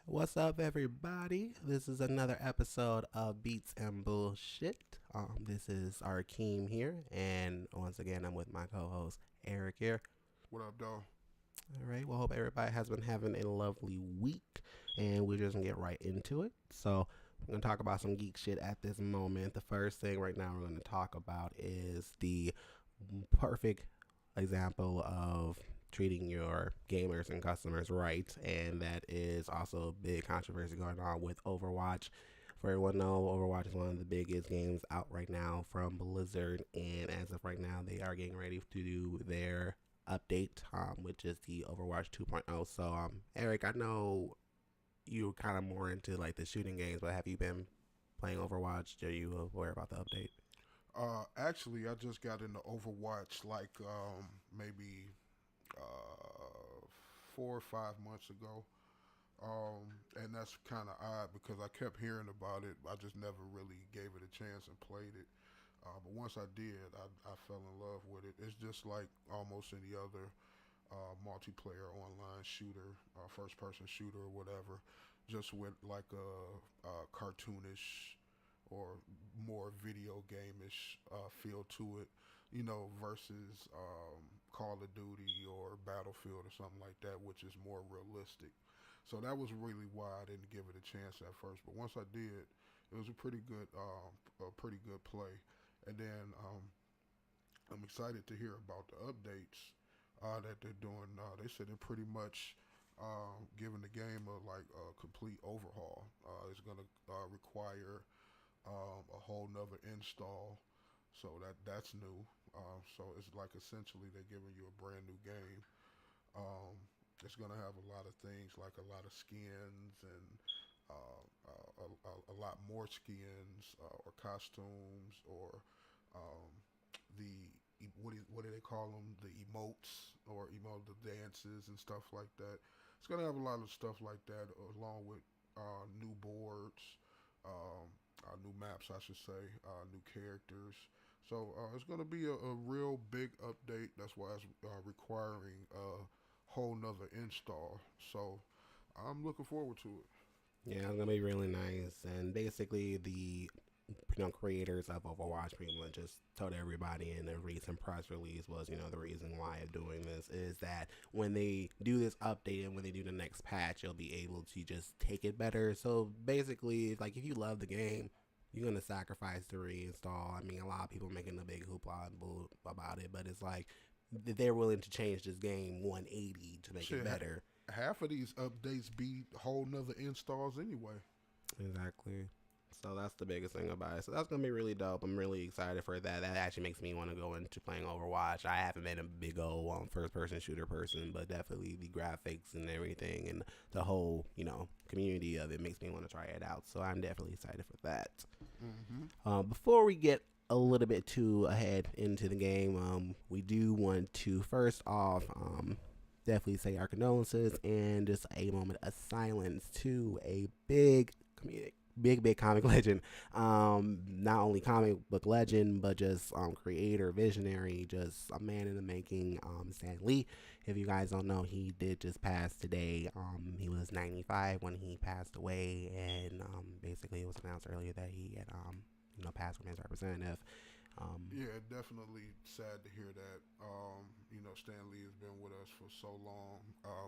What's up, everybody? This is another episode of Beats and Bullshit. This is Arkeem here, and once again, I'm with my co-host Eric here. What up, dog? All right. Well, hope everybody has been having a lovely week, and we're just gonna get right into it. So, we're gonna talk about some geek shit at this moment. The first thing right now we're gonna talk about is the perfect example of treating your gamers and customers right, and that is also a big controversy going on with Overwatch. For everyone know, Overwatch is one of the biggest games out right now from Blizzard, and as of right now, they are getting ready to do their update, which is the Overwatch 2.0. So, Eric, I know you're kind of more into like the shooting games, but have you been playing Overwatch? Are you aware about the update? Actually, I just got into Overwatch like maybe 4 or 5 months ago, and that's kind of odd because I kept hearing about it. I just never really gave it a chance and played it. But once I did, I fell in love with it. It's just like almost any other multiplayer online shooter, first person shooter or whatever, just with like a cartoonish or more video game-ish feel to it, versus Call of Duty or Battlefield or something like that, which is more realistic. So that was really why I didn't give it a chance at first. But once I did, it was a pretty good play. And then I'm excited to hear about the updates that they're doing. They said they're pretty much giving the game a complete overhaul. It's going to require a whole nother install. So that's new. So it's like essentially they're giving you a brand new game. Um, it's gonna have a lot of things like a lot of skins and a lot more skins or costumes or um, what do they call them, the emotes or emote the dances and stuff like that. It's gonna have a lot of stuff like that along with new boards, um, new maps, I should say, new characters. So it's going to be a real big update. That's why it's requiring a whole nother install. So I'm looking forward to it. Yeah, it's gonna be really nice. And basically, the creators of Overwatch pretty much just told everybody in a recent press release was, the reason why of doing this is that when they do this update and when they do the next patch, you'll be able to just take it better. So basically, like if you love the game, you're gonna sacrifice the reinstall. I mean, a lot of people making a big hoopla and bull about it, but it's like they're willing to change this game 180 to make it Shit, better. half of these updates be whole nother installs anyway. Exactly. So that's the biggest thing about it. So that's gonna be really dope. I'm really excited for that. That actually makes me want to go into playing Overwatch. I haven't been a big old first person shooter person, but definitely the graphics and everything and the whole community of it makes me want to try it out. So I'm definitely excited for that. Mm-hmm. Before we get a little bit too ahead into the game, we do want to first off definitely say our condolences and just a moment of silence to a big comic legend. Not only comic book legend, but just creator, visionary, just a man in the making. Stan Lee. If you guys don't know, he did just pass today. He was 95 when he passed away, and basically it was announced earlier that he had passed from his representative. Um, Yeah, definitely sad to hear that. Stan Lee has been with us for so long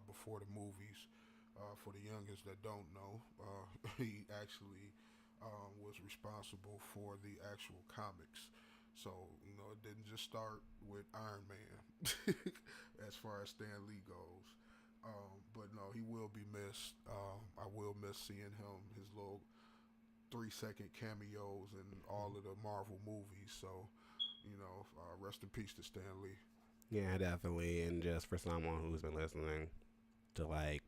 before the movies. For the youngest that don't know, he actually was responsible for the actual comics. So, it didn't just start with Iron Man as far as Stan Lee goes. But no, he will be missed. I will miss seeing him, his little 3-second cameos in all of the Marvel movies. So, rest in peace to Stan Lee. yeah, definitely. And just for someone who's been listening to like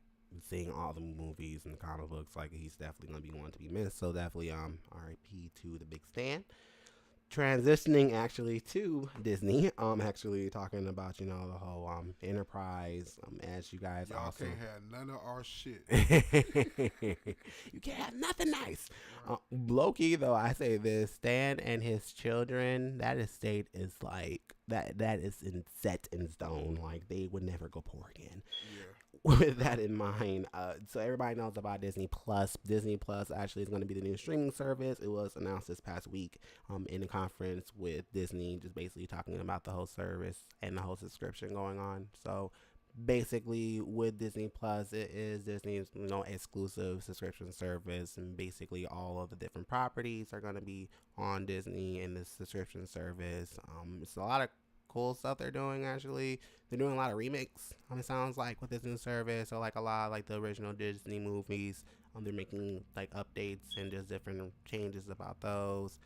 seeing all the movies and the comic books, like he's definitely gonna be one to be missed. So definitely R.I.P. to the big Stan. Transitioning actually to Disney, actually talking about the whole enterprise, as you guys Y'all also can't have none of our shit. you can't have nothing nice. Right. Loki, though, I say this: Stan and his children, that estate is like that. That is set in stone. Like they would never go poor again. Yeah. with that in mind, so everybody knows about Disney Plus. Disney Plus actually is going to be the new streaming service. It was announced this past week in a conference with Disney, just basically talking about the whole service and the whole subscription going on. So basically, with Disney Plus, it is Disney's exclusive subscription service, and basically all of the different properties are going to be on Disney in this subscription service. It's a lot of cool stuff they're doing actually. They're doing a lot of remakes. It sounds like with this new service, or like a lot of, like the original Disney movies. They're making like updates and just different changes about those.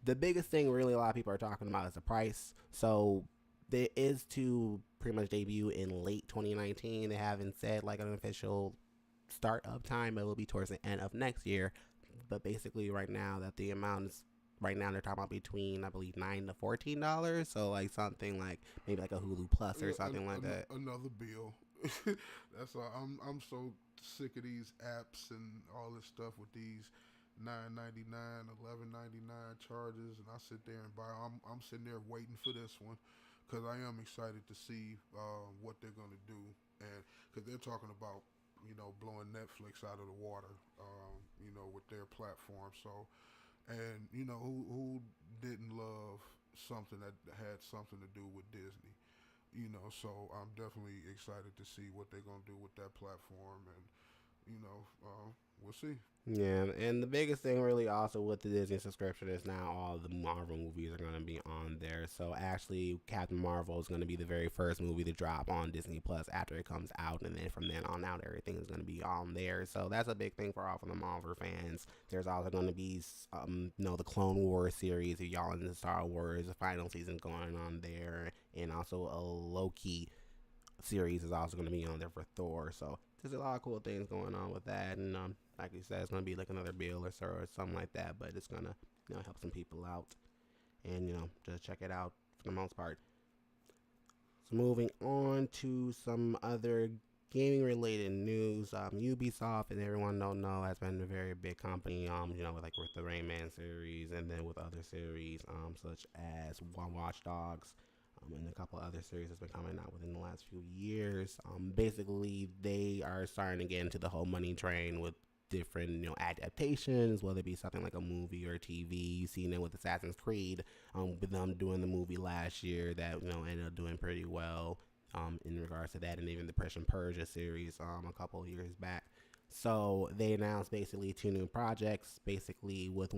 The biggest thing, really, a lot of people are talking about is the price. So there is to pretty much debut in late 2019. They haven't said like an official start up time, but it will be towards the end of next year. But basically, right now, that the amount is right now they're talking about between I believe $9 to $14. So like something like maybe like a Hulu Plus or something like that. Another bill. That's all. I'm so sick of these apps and all this stuff with these 9.99, 11.99 charges, and I sit there and buy. I'm sitting there waiting for this one because I am excited to see what they're gonna do, and because they're talking about blowing Netflix out of the water, with their platform. So, and who didn't love something that had something to do with Disney? So I'm definitely excited to see what they're gonna do with that platform, and we'll see. Yeah, and the biggest thing really also with the Disney subscription is now all the Marvel movies are going to be on there. So actually, Captain Marvel is going to be the very first movie to drop on Disney Plus after it comes out, and then from then on out, everything is going to be on there. So that's a big thing for all of the Marvel fans. There's also going to be, the Clone Wars series. If y'all into Star Wars, the final season going on there, and also a Loki series is also going to be on there for Thor. So there's a lot of cool things going on with that, and like you said, it's going to be like another bill or so or something like that, but it's going to help some people out, and just check it out for the most part. So moving on to some other gaming related news, Ubisoft, and everyone don't know, has been a very big company, with the Rayman series, and then with other series, such as Watch Dogs, and a couple other series that's been coming out within the last few years. Basically, they are starting to get into the whole money train with different adaptations, whether it be something like a movie or TV. You've seen it with Assassin's Creed, with them doing the movie last year that ended up doing pretty well, in regards to that, and even the Persia series a couple of years back. So they announced basically two new projects, basically with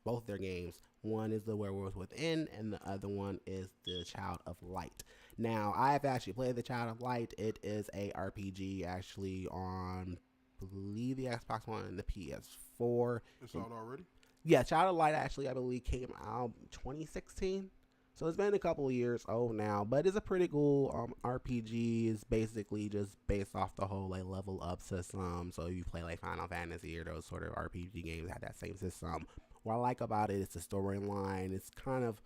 both their games. One is the Werewolves Within, and the other one is the Child of Light. Now, I have actually played the Child of Light. It is a RPG actually on, I believe, the Xbox One and the PS4. It's out already. Yeah, Child of Light actually, I believe, came out 2016. So it's been a couple of years old now, but it's a pretty cool RPG. It's basically just based off the whole like level up system. So if you play like Final Fantasy or those sort of RPG games that have that same system, what I like about it is the storyline. It's kind of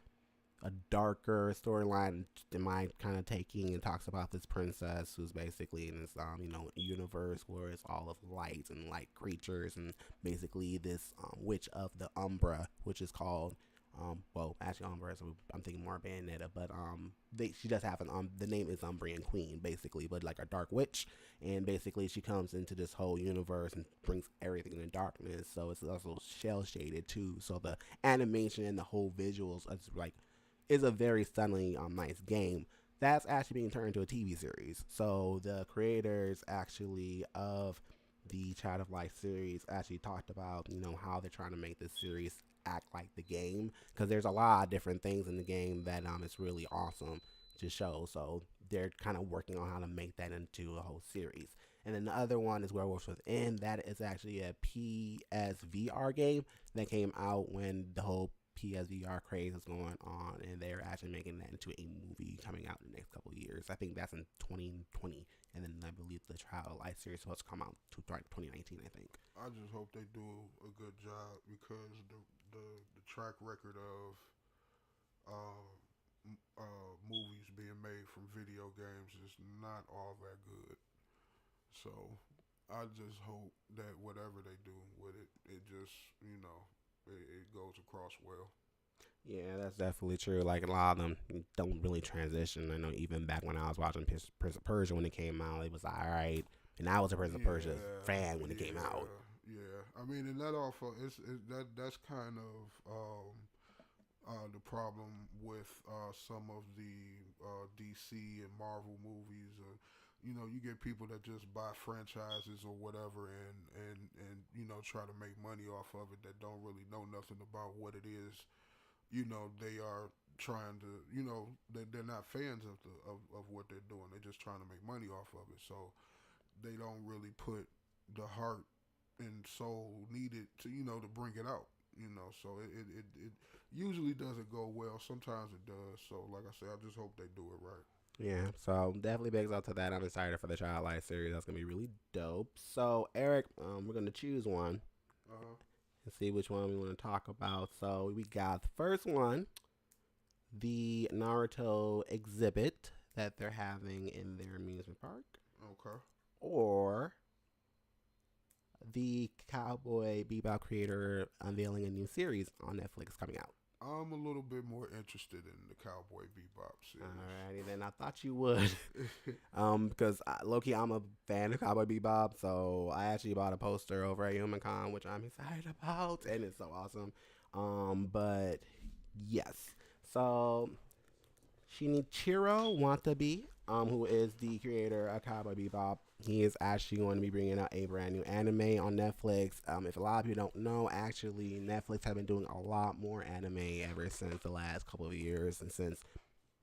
a darker storyline in my kind of taking. It talks about this princess who's basically in this universe where it's all of light and light creatures, and basically this witch of the Umbra, which is called actually Umbra, so I'm thinking more Bayonetta, but she does have the name is Umbrian Queen, basically, but like a dark witch, and basically she comes into this whole universe and brings everything in darkness. So it's also shell shaded too. So the animation and the whole visuals is a very stunningly nice game. That's actually being turned into a TV series. So the creators actually of the Child of Light series actually talked about how they're trying to make this series act like the game, because there's a lot of different things in the game that it's really awesome to show. So they're kind of working on how to make that into a whole series. And then the other one is Werewolves Within. That is actually a PSVR game that came out when the whole PSVR craze is going on, and they're actually making that into a movie coming out in the next couple of years. I think that's in 2020, and then I believe the Trial Life series supposed to come out to 2019. I think. I just hope they do a good job because the track record of uh, movies being made from video games is not all that good. So I just hope that whatever they do with it, it just it goes across well. Yeah, that's definitely true. Like a lot of them don't really transition. I know even back when I was watching Prince of Persia when it came out, it was like, all right. And I was a Prince of Persia Yeah, fan when it came out. yeah, yeah. I mean, and that also that's kind of the problem with some of the DC and Marvel movies. You know, you get people that just buy franchises or whatever, and you know try to make money off of it that don't really know nothing about what it is. You know, they are trying to. You know, they're not fans of of what they're doing. They're just trying to make money off of it. So they don't really put the heart and soul needed to to bring it out. So it usually doesn't go well. Sometimes it does. So like I said, I just hope they do it right. Yeah, so definitely begs out to that. I'm excited for the Childlike series. That's gonna be really dope. So Eric, we're gonna choose one Uh-huh. and see which one we want to talk about. So we got the first one, the Naruto exhibit that they're having in their amusement park, Okay. or the Cowboy Bebop creator unveiling a new series on Netflix coming out. I'm a little bit more interested in the Cowboy Bebop Alrighty, then I thought you would, because low-key I'm a fan of Cowboy Bebop, so I actually bought a poster over at HumanCon, which I'm excited about, and it's so awesome. But yes, so Shinichiro Watabe, who is the creator of Cowboy Bebop, he is actually going to be bringing out a brand new anime on Netflix. If a lot of people don't know, actually Netflix have been doing a lot more anime ever since the last couple of years, and since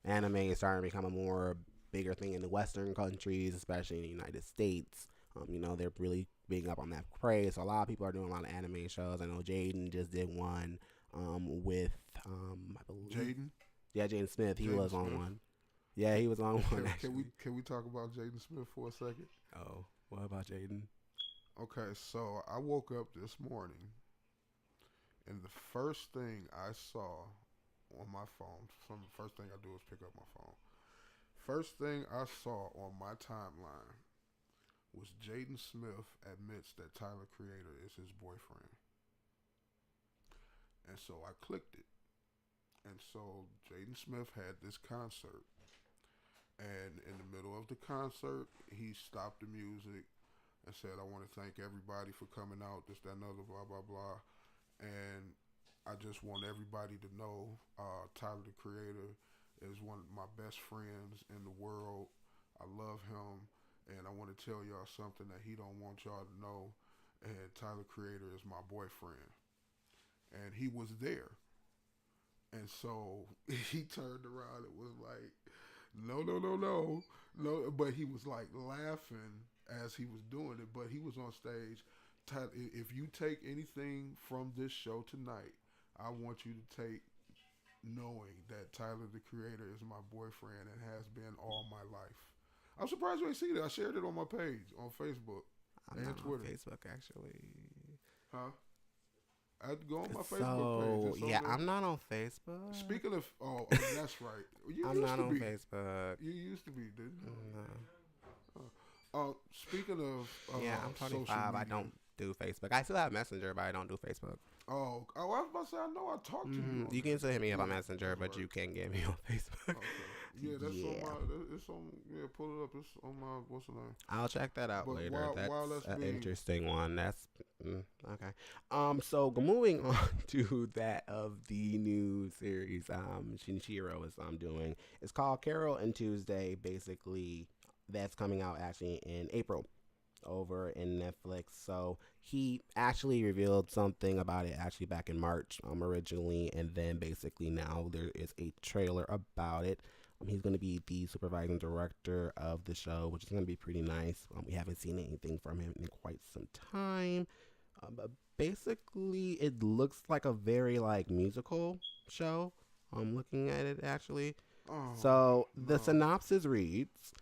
anime is starting to become a more bigger thing in the Western countries, especially in the United States. They're really big up on that craze. So a lot of people are doing a lot of anime shows. I know Jaden just did one with I believe Jaden. yeah, Jaden Smith. He Jaden was on Smith. one. Yeah, he was on one Can actually. we talk about Jaden Smith for a second? Oh, what about Jaden? Okay, so I woke up this morning and the first thing I saw on my phone, from the first thing I do is pick up my phone. First thing I saw on my timeline was Jaden Smith admits that Tyler Creator is his boyfriend. And so I clicked it. And so Jaden Smith had this concert. And in the middle of the concert, he stopped the music and said, I want to thank everybody for coming out, this, that, and other, blah, blah, blah. And I just want everybody to know Tyler the Creator is one of my best friends in the world. I love him, and I want to tell y'all something that he don't want y'all to know. And Tyler Creator is my boyfriend, and he was there. And so he turned around and was like, "No, no, no, no, no!" But he was like laughing as he was doing it. But he was on stage. If you take anything from this show tonight, I want you to take knowing that Tyler the Creator is my boyfriend and has been all my life. I'm surprised you ain't seen it. I shared it on my page on Facebook I'm and not on Twitter. Facebook actually. Huh? I'd go on my Facebook So page. It's yeah, on I'm not on Facebook. Speaking of, that's right. You I'm used not to on be. Facebook. You used to be, didn't you? No. Speaking of Yeah, I'm social 25. I media. don't do Facebook. I still have Messenger, but I don't do Facebook. I was about to say, I know I talked to you on You can there. still hit me up Yeah, on Messenger, that's but right. you can't get me on Facebook. Okay. Yeah, that's on Yeah. my. It's on. Yeah, pull it up. It's on my. What's the name? I'll check that out But later. while That's that's an being interesting one. That's okay. So moving on to that of the new series, Shinichiro is doing. It's called Carol and Tuesday. Basically, that's coming out actually in April over in Netflix. So he actually revealed something about it actually back in March originally, and then basically now there is a trailer about it. He's going to be the supervising director of the show, which is going to be pretty nice. We haven't seen anything from him in quite some time. But basically, it looks like a very like musical show. I'm looking at it actually. oh So the no. synopsis reads: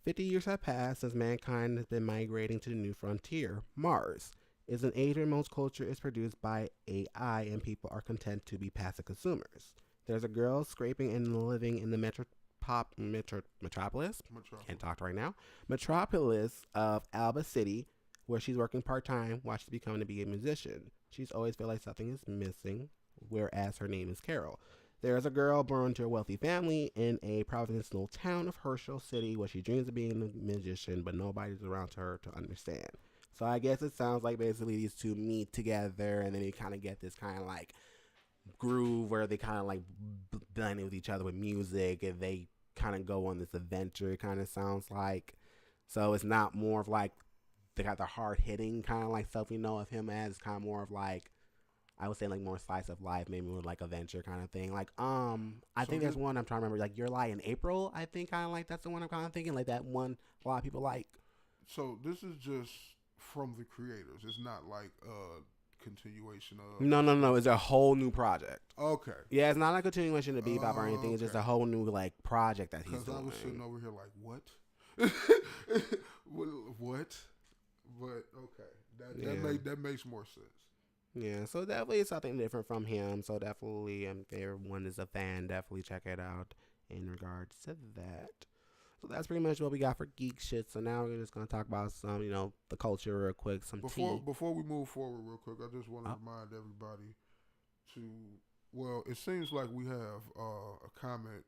50 years have passed since mankind has been migrating to the new frontier, Mars. Is an age where most culture is produced by AI and people are content to be passive consumers. There's a girl scraping and living in the metropolis. Can't talk right now. Metropolis of Alba City, where she's working part time while she's becoming to be a musician. She's always felt like something is missing. whereas her name is Carol. There is a girl born to a wealthy family in a provincial town of Herschel City where she dreams of being a magician, but nobody's around to her to understand. So I guess it sounds like basically these two meet together, and then you kind of get this kind of like groove where they kind of like blend in with each other with music, and they kind of go on this adventure. It kind of sounds like, so it's not more of like they got the hard hitting kind of like stuff we know of him as. It's kind of more of like, I would say like more slice of life, maybe with like adventure kind of thing. Like I So think there's this, one I'm trying to remember, like Your Lie in April. I think kind of like that's the one I'm kind of thinking, like that one a lot of people like. so this is just from the creators. It's not like a continuation of No, or no, no. something. It's a whole new project. Okay. Yeah, it's not like a continuation of Bebop or anything. It's just Okay. a whole new like project that he's Because I was sitting doing. over here like, what? What? But okay, Yeah. that makes more sense. Yeah, so definitely something different from him. So definitely, if everyone is a fan, definitely check it out in regards to that. So that's pretty much what we got for geek shit. So now we're just gonna talk about some, the culture real quick, some tea. Before we move forward, real quick, I just want to Oh, remind everybody to. Well, it seems like we have a comment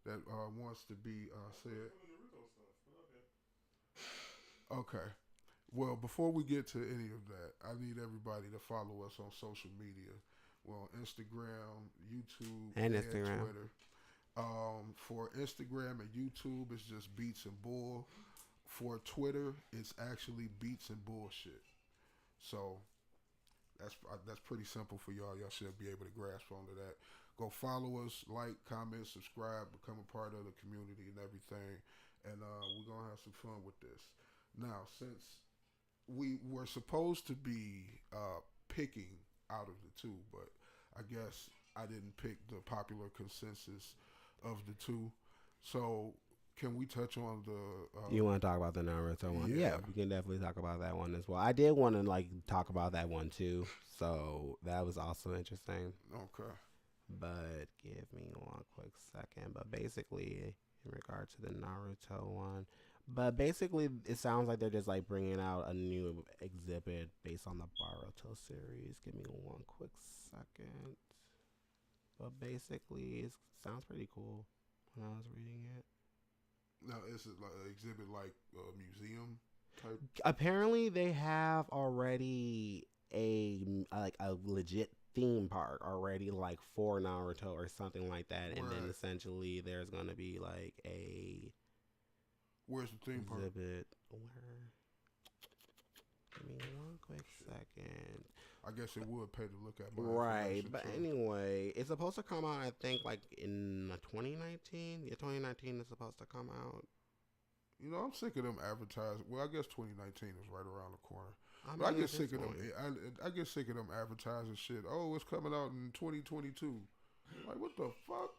that wants to be said. Okay. Well, before we get to any of that, I need everybody to follow us on social media. Well, Instagram, YouTube, and and Instagram. Twitter. For Instagram and YouTube, it's just Beats and Bull. For Twitter, it's actually Beats and Bullshit. So that's pretty simple for y'all. Y'all should be able to grasp onto that. Go follow us, like, comment, subscribe, become a part of the community and everything. And we're gonna have some fun with this. Now, since we were supposed to be picking out of the two, but I guess I didn't pick the popular consensus of the two. So, can we touch on the? You want to talk about the Naruto one? Yeah, Yeah. we can definitely talk about that one as well. I did want to like talk about that one too. So that was also interesting. Okay. But give me one quick second. But basically, in regard to the Naruto one, but basically, it sounds like they're just like bringing out a new exhibit based on the Boruto series. Give me one quick second. But basically, it sounds pretty cool when I was reading it. Now, is it like an exhibit like a museum type? Apparently, they have already a legit theme park already, like for Naruto or something like that, and then Right. essentially there's gonna be like a Where's the theme park? exhibit where. Give me one quick second. I guess it would pay to look at my Right, information but too. anyway, it's supposed to come out. I think like in 2019. Yeah, 2019 is supposed to come out. You know, I'm sick of them advertising. Well, I guess 2019 is right around the corner. I But I mean, get at this sick of them. point, I get sick of them advertising shit. Oh, it's coming out in 2022. Like, what the fuck?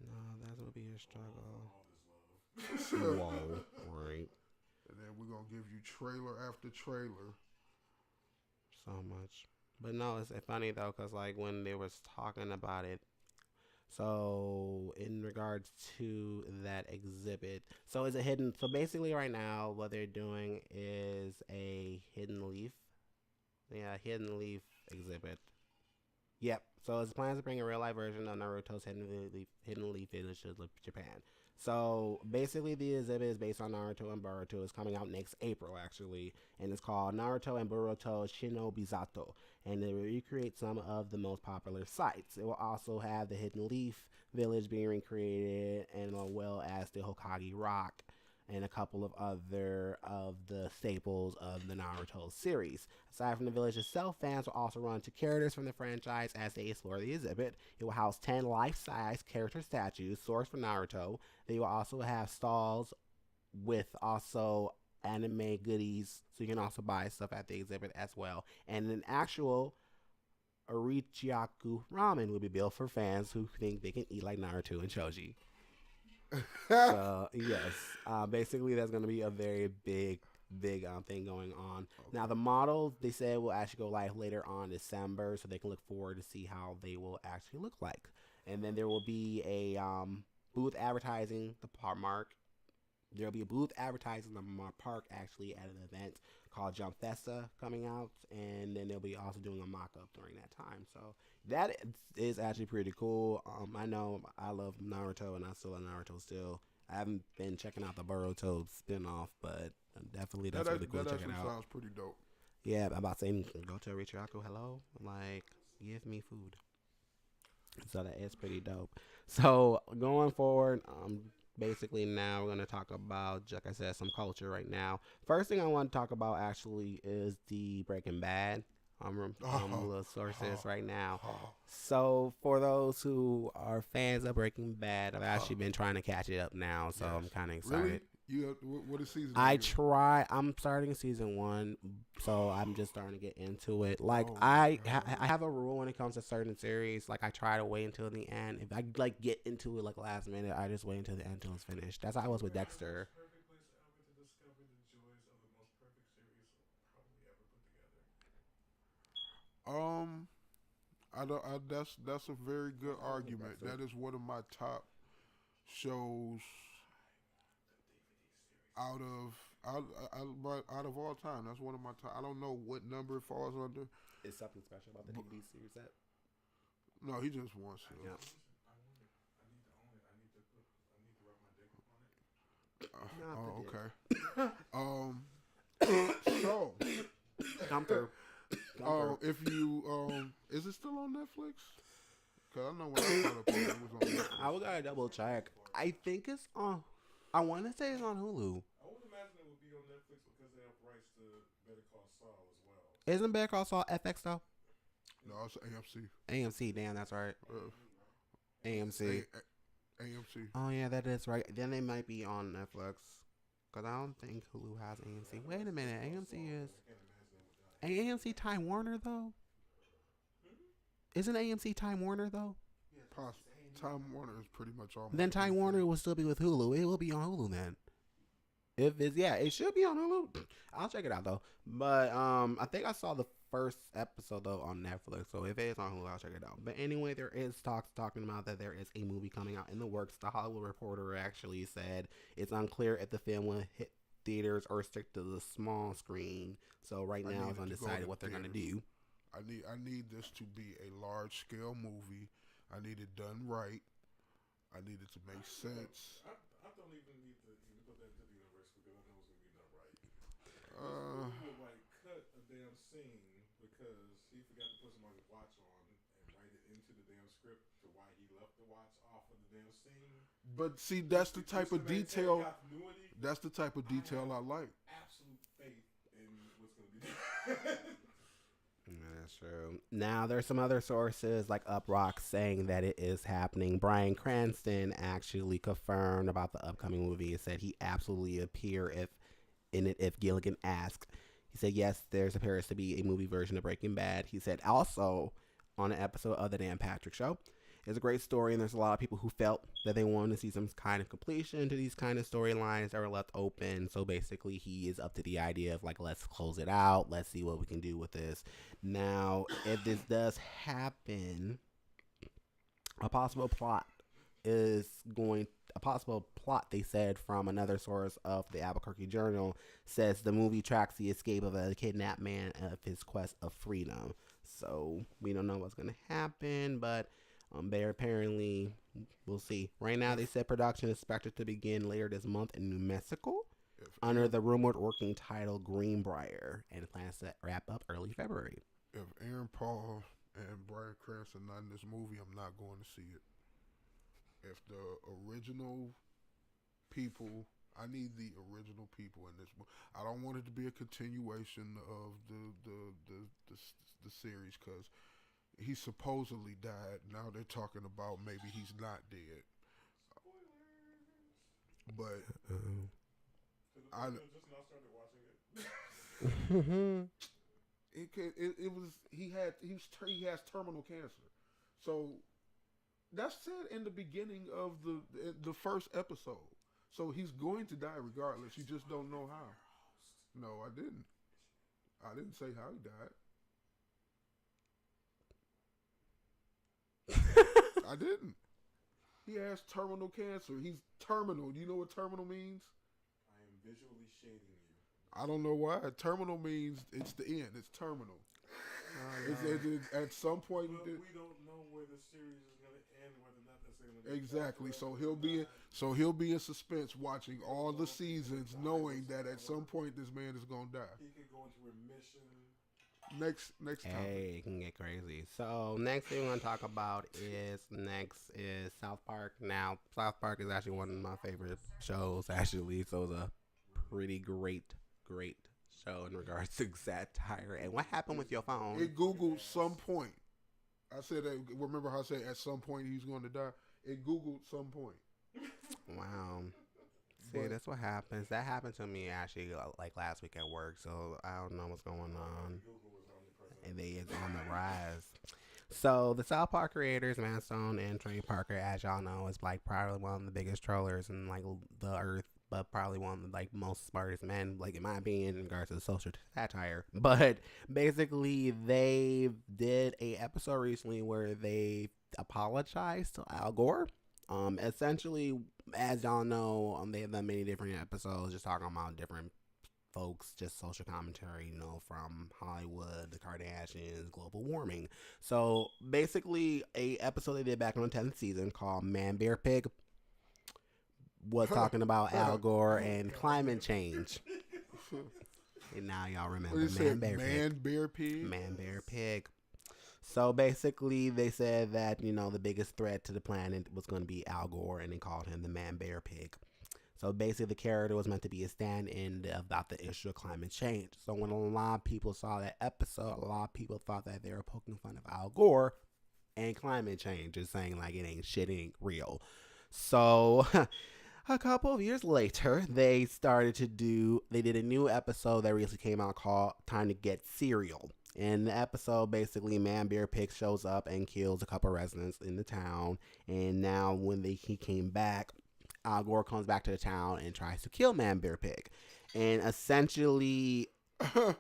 no, that will be a struggle. And Whoa, right? then we're gonna give you trailer after trailer. So much. But no, it's funny though, cause like when they was talking about it, so in regards to that exhibit, so is it hidden? So basically, right now, what they're doing is a hidden leaf, yeah, hidden leaf exhibit. Yep. So it's plans to bring a real life version of Naruto's Hidden Leaf Village to Japan. So basically, the exhibit is based on Naruto and Boruto. It's coming out next April, actually, and it's called Naruto and Boruto Shinobizato, and it will recreate some of the most popular sites. It will also have the Hidden Leaf Village being recreated, and as well as the Hokage Rock and a couple of other of the staples of the Naruto series. Aside from the village itself, fans will also run into characters from the franchise as they explore the exhibit. It will house 10 life-size character statues sourced from Naruto. They will also have stalls with also anime goodies, so you can also buy stuff at the exhibit as well. And an actual Arichiaku ramen will be built for fans who think they can eat like Naruto and Choji. So yes, basically that's going to be a very big thing going on. Now the models they said will actually go live later on December, so they can look forward to see how they will actually look like. And then there will be a booth advertising the park. There will be a booth advertising the park actually at an event called Jump Festa coming out, and then they'll be also doing a mock up during that time. So that is actually pretty cool. I know I love Naruto, and I still love Naruto still. I haven't been checking out the Boruto spinoff, but definitely that's really cool to check it out. Sounds pretty dope. Yeah, I'm about saying go to Richiaku, hello, like give me food. So that is pretty dope. So going forward, basically now we're gonna talk about, like I said, some culture right now. First thing I want to talk about actually is the Breaking Bad. Little sources right now. So for those who are fans of Breaking Bad, I've actually been trying to catch it up now, so I'm kind of excited. Really? What is season? I'm starting season 1, so I'm just starting to get into it. Like I have a rule when it comes to certain series. Like I try to wait until the end. If I like get into it like last minute, I just wait until the end until it's finished. That's how I was with Dexter. Um, I don't. That's a very good argument. That is one of my top shows out of out of all time. That's one of my top. I don't know what number it falls under. Is something special about the DVD series that? No, he just wants to. Yeah. Okay. So, Come through. if you is it still on Netflix? Cause I know when I caught up on it was on Netflix. I gotta double check. I think it's on. I want to say it's on Hulu. I would imagine it would be on Netflix because they have rights to Better Call Saul as well. Isn't Better Call Saul FX though? No, it's AMC. AMC, damn, that's right. AMC. AMC. Oh yeah, that is right. Then they might be on Netflix. Cause I don't think Hulu has AMC. Wait a minute, AMC Time Warner though? Isn't AMC Time Warner though? Time Warner is pretty much all. Then Time Warner will still be with Hulu. It will be on Hulu then. If it's it should be on Hulu. I'll check it out though. But I think I saw the first episode though on Netflix. So if it is on Hulu, I'll check it out. But anyway, there is talking about that there is a movie coming out in the works. The Hollywood Reporter actually said it's unclear if the film will hit theaters or stick to the small screen. So right now it's undecided what they're gonna do. I need this to be a large scale movie. I need it done right. I need it to make sense. I don't even need to even put that into the universe because I know it's gonna be done right. He would like cut a damn scene because he forgot to put somebody's watch on and write it into the damn script to why he left the watch off of the damn scene. But see, that's the type of detail. That's the type of detail I like. Absolute faith in what's gonna be done. That's true. Now, there's some other sources like Uprock saying that it is happening. Bryan Cranston actually confirmed about the upcoming movie. He said he absolutely appear if Gilligan asked. He said, yes, there's appears to be a movie version of Breaking Bad. He said also on an episode of The Dan Patrick Show. It's a great story, and there's a lot of people who felt that they wanted to see some kind of completion to these kind of storylines that were left open. So basically, he is up to the idea of like, let's close it out. Let's see what we can do with this. Now, if this does happen, a possible plot, they said from another source of the Albuquerque Journal, says the movie tracks the escape of a kidnapped man of his quest of freedom. So we don't know what's going to happen, but they're apparently, we'll see. Right now, they said production is expected to begin later this month in New Mexico under the rumored working title Greenbrier, and plans to wrap up early February. If Aaron Paul and Bryan Cranston not in this movie, I'm not going to see it. If the original people, I need the original people in this movie. I don't want it to be a continuation of the series because he supposedly died. Now they're talking about maybe he's not dead. But I just now started watching it. He has terminal cancer. So that's said in the beginning of the first episode. So he's going to die regardless. You just don't know how. No, I didn't. I didn't say how he died. I didn't. He has terminal cancer. He's terminal. Do you know what terminal means? I am visually shading you. I don't know why. Terminal means it's the end. It's terminal. At some point. But we don't know where the series is going to end, whether or not that's going to be Exactly. popular. So he'll be in suspense watching all the seasons, knowing that at some point this man is gonna die. He could go into remission. Next topic. Hey, it can get crazy. So next thing we're gonna talk about is South Park. Now, South Park is actually one of my favorite shows. Actually, so it's a pretty great show in regards to satire. And what happened with your phone? It Googled some point. I said that. Remember how I said at some point he's going to die? It Googled some point. Wow. See, that's what happens. That happened to me actually like last week at work. So I don't know what's going on. And they is on the rise. So the South Park creators, Matt Stone and Trey Parker, as y'all know, is like probably one of the biggest trollers in like the earth, but probably one of the like most smartest men, like in my opinion, in regards to social satire. But basically, they did a episode recently where they apologized to Al Gore. Essentially, as y'all know, they have done many different episodes just talking about different folks, just social commentary, you know, from Hollywood, the Kardashians, global warming. So basically, a episode they did back in the 10th season called Man Bear Pig was talking about Al Gore and climate change. And now y'all remember Man Bear Pig. Man Bear Pig. So basically, they said that, you know, the biggest threat to the planet was going to be Al Gore, and they called him the Man Bear Pig. So basically, the character was meant to be a stand-in about the issue of climate change. So when a lot of people saw that episode, a lot of people thought that they were poking fun of Al Gore and climate change, just saying like it ain't shit, it ain't real. So a couple of years later, they did a new episode that recently came out called Time to Get Cereal. In the episode, basically, Man Bear Pig shows up and kills a couple residents in the town. And now when he came back, Al Gore comes back to the town and tries to kill Man Bear Pig. And essentially,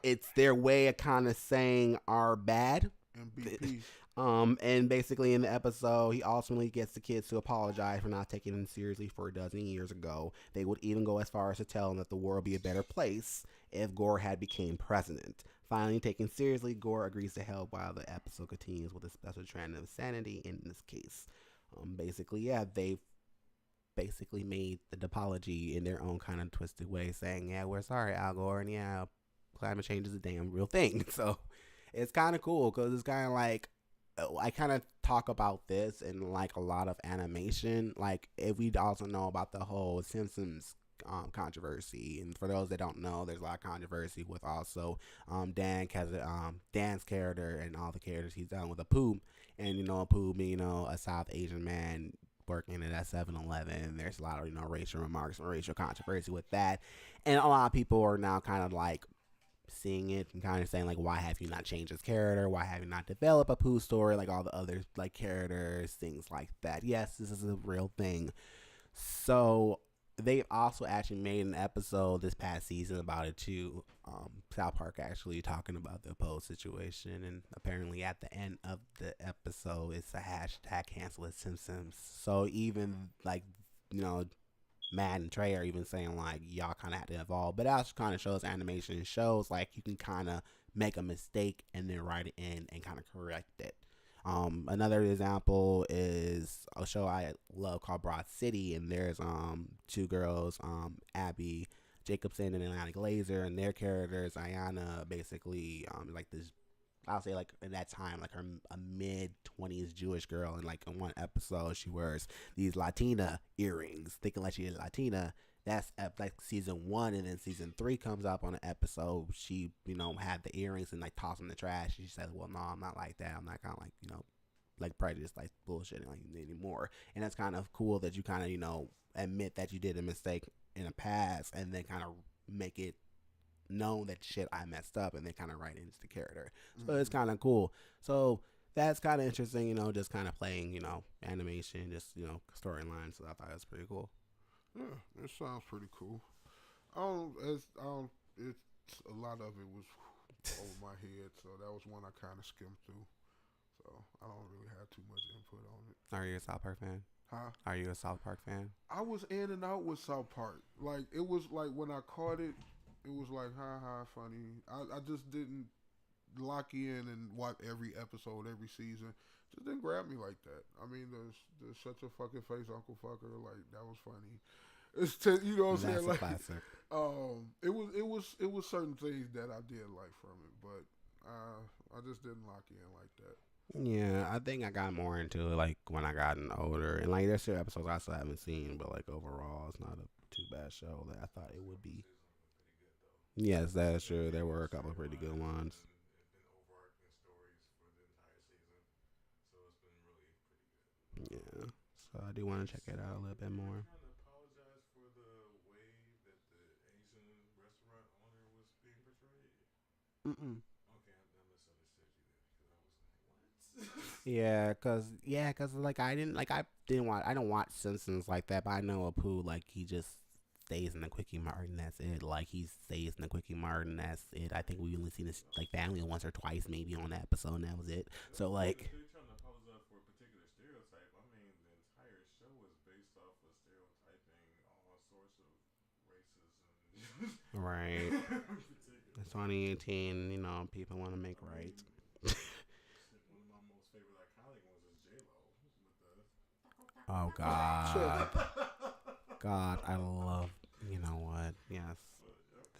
it's their way of kind of saying our bad. MVP. And basically in the episode, he ultimately gets the kids to apologize for not taking him seriously for a dozen years ago. They would even go as far as to tell him that the world would be a better place if Gore had became president. Finally taken seriously, Gore agrees to help while the episode continues with a special trend of sanity in this case. They basically made the apology in their own kind of twisted way, saying, yeah, we're sorry, Al Gore, and yeah, climate change is a damn real thing. So it's kind of cool because it's kind of like, I kind of talk about this in like a lot of animation. Like, if we also know about the whole Simpsons controversy, and for those that don't know, there's a lot of controversy with also Dan's character and all the characters he's done with Apu, and you know, Apu being, you know, a South Asian man working at 7-Eleven. There's a lot of, you know, racial remarks and racial controversy with that, and a lot of people are now kind of like seeing it and kind of saying like, why have you not changed his character? Why have you not developed a Pooh story like all the other like characters, things like that? Yes, this is a real thing. So they also actually made an episode this past season about it too. South Park actually talking about the Poe situation, and apparently at the end of the episode, it's a hashtag cancel it Simpsons. So even like, you know, Matt and Trey are even saying like, y'all kind of have to evolve, but that kind of shows animation shows like you can kind of make a mistake and then write it in and kind of correct it. Another example is a show I love called Broad City, and there's two girls, Abby Jacobson and Ayanna Glazer, and their characters, Ayanna basically like this, I'll say like in that time, like a mid-20s Jewish girl, and like in one episode she wears these Latina earrings, thinking like she is Latina. That's like season 1, and then season 3 comes up on an episode. She, you know, had the earrings and like toss them in the trash. She said, "Well, no, I'm not like that. I'm not kind of like, you know, like prejudiced, like bullshitting like anymore." And that's kind of cool that you kind of, you know, admit that you did a mistake in the past, and then kind of make it known that shit I messed up, and then kind of write into the character. So it's kind of cool. So that's kind of interesting, you know, just kind of playing, you know, animation, just, you know, storyline. So I thought it was pretty cool. Yeah, it sounds pretty cool. It's a lot of it was over my head, so that was one I kind of skimmed through. So I don't really have too much input on it. Are you a South Park fan? Huh? Are you a South Park fan? I was in and out with South Park. Like, it was like when I caught it, It was like ha ha funny. I just didn't lock in and watch every episode, every season. Just didn't grab me like that. I mean, the shut your fucking face, Uncle Fucker. Like that was funny. You know what I'm That's saying? a Like, classic. it was certain things that I did like from it, but I just didn't lock in like that. Yeah, I think I got more into it like when I gotten older, and like there's still episodes I still haven't seen, but like overall, it's not a too bad show that I thought it would be. Yes, that is true. There were a couple of pretty good ones. Overarching stories for the entire season, so it's been really pretty good. Yeah, so I do want to check it out a little bit Were you more. trying to apologize for the way that the Asian restaurant owner was being portrayed? Mm-mm. Okay, I misunderstood you then, because I was like, what? Yeah, cause like I don't watch Simpsons like that, but I know Apu like he just stays in the Quickie Mart and that's it. Like he stays in the Quickie Mart and that's it. I think we only seen this like family once or twice maybe on that episode and that was it. So If like, they're trying to apologize for a particular stereotype, I mean, the entire show is based off of stereotyping all sorts of races and right, particular. it's 2018. You know, people want to make I right. mean, shit, one of my most favorite iconic ones is J Lo with the. Oh God, God, I love. You know what? Yes.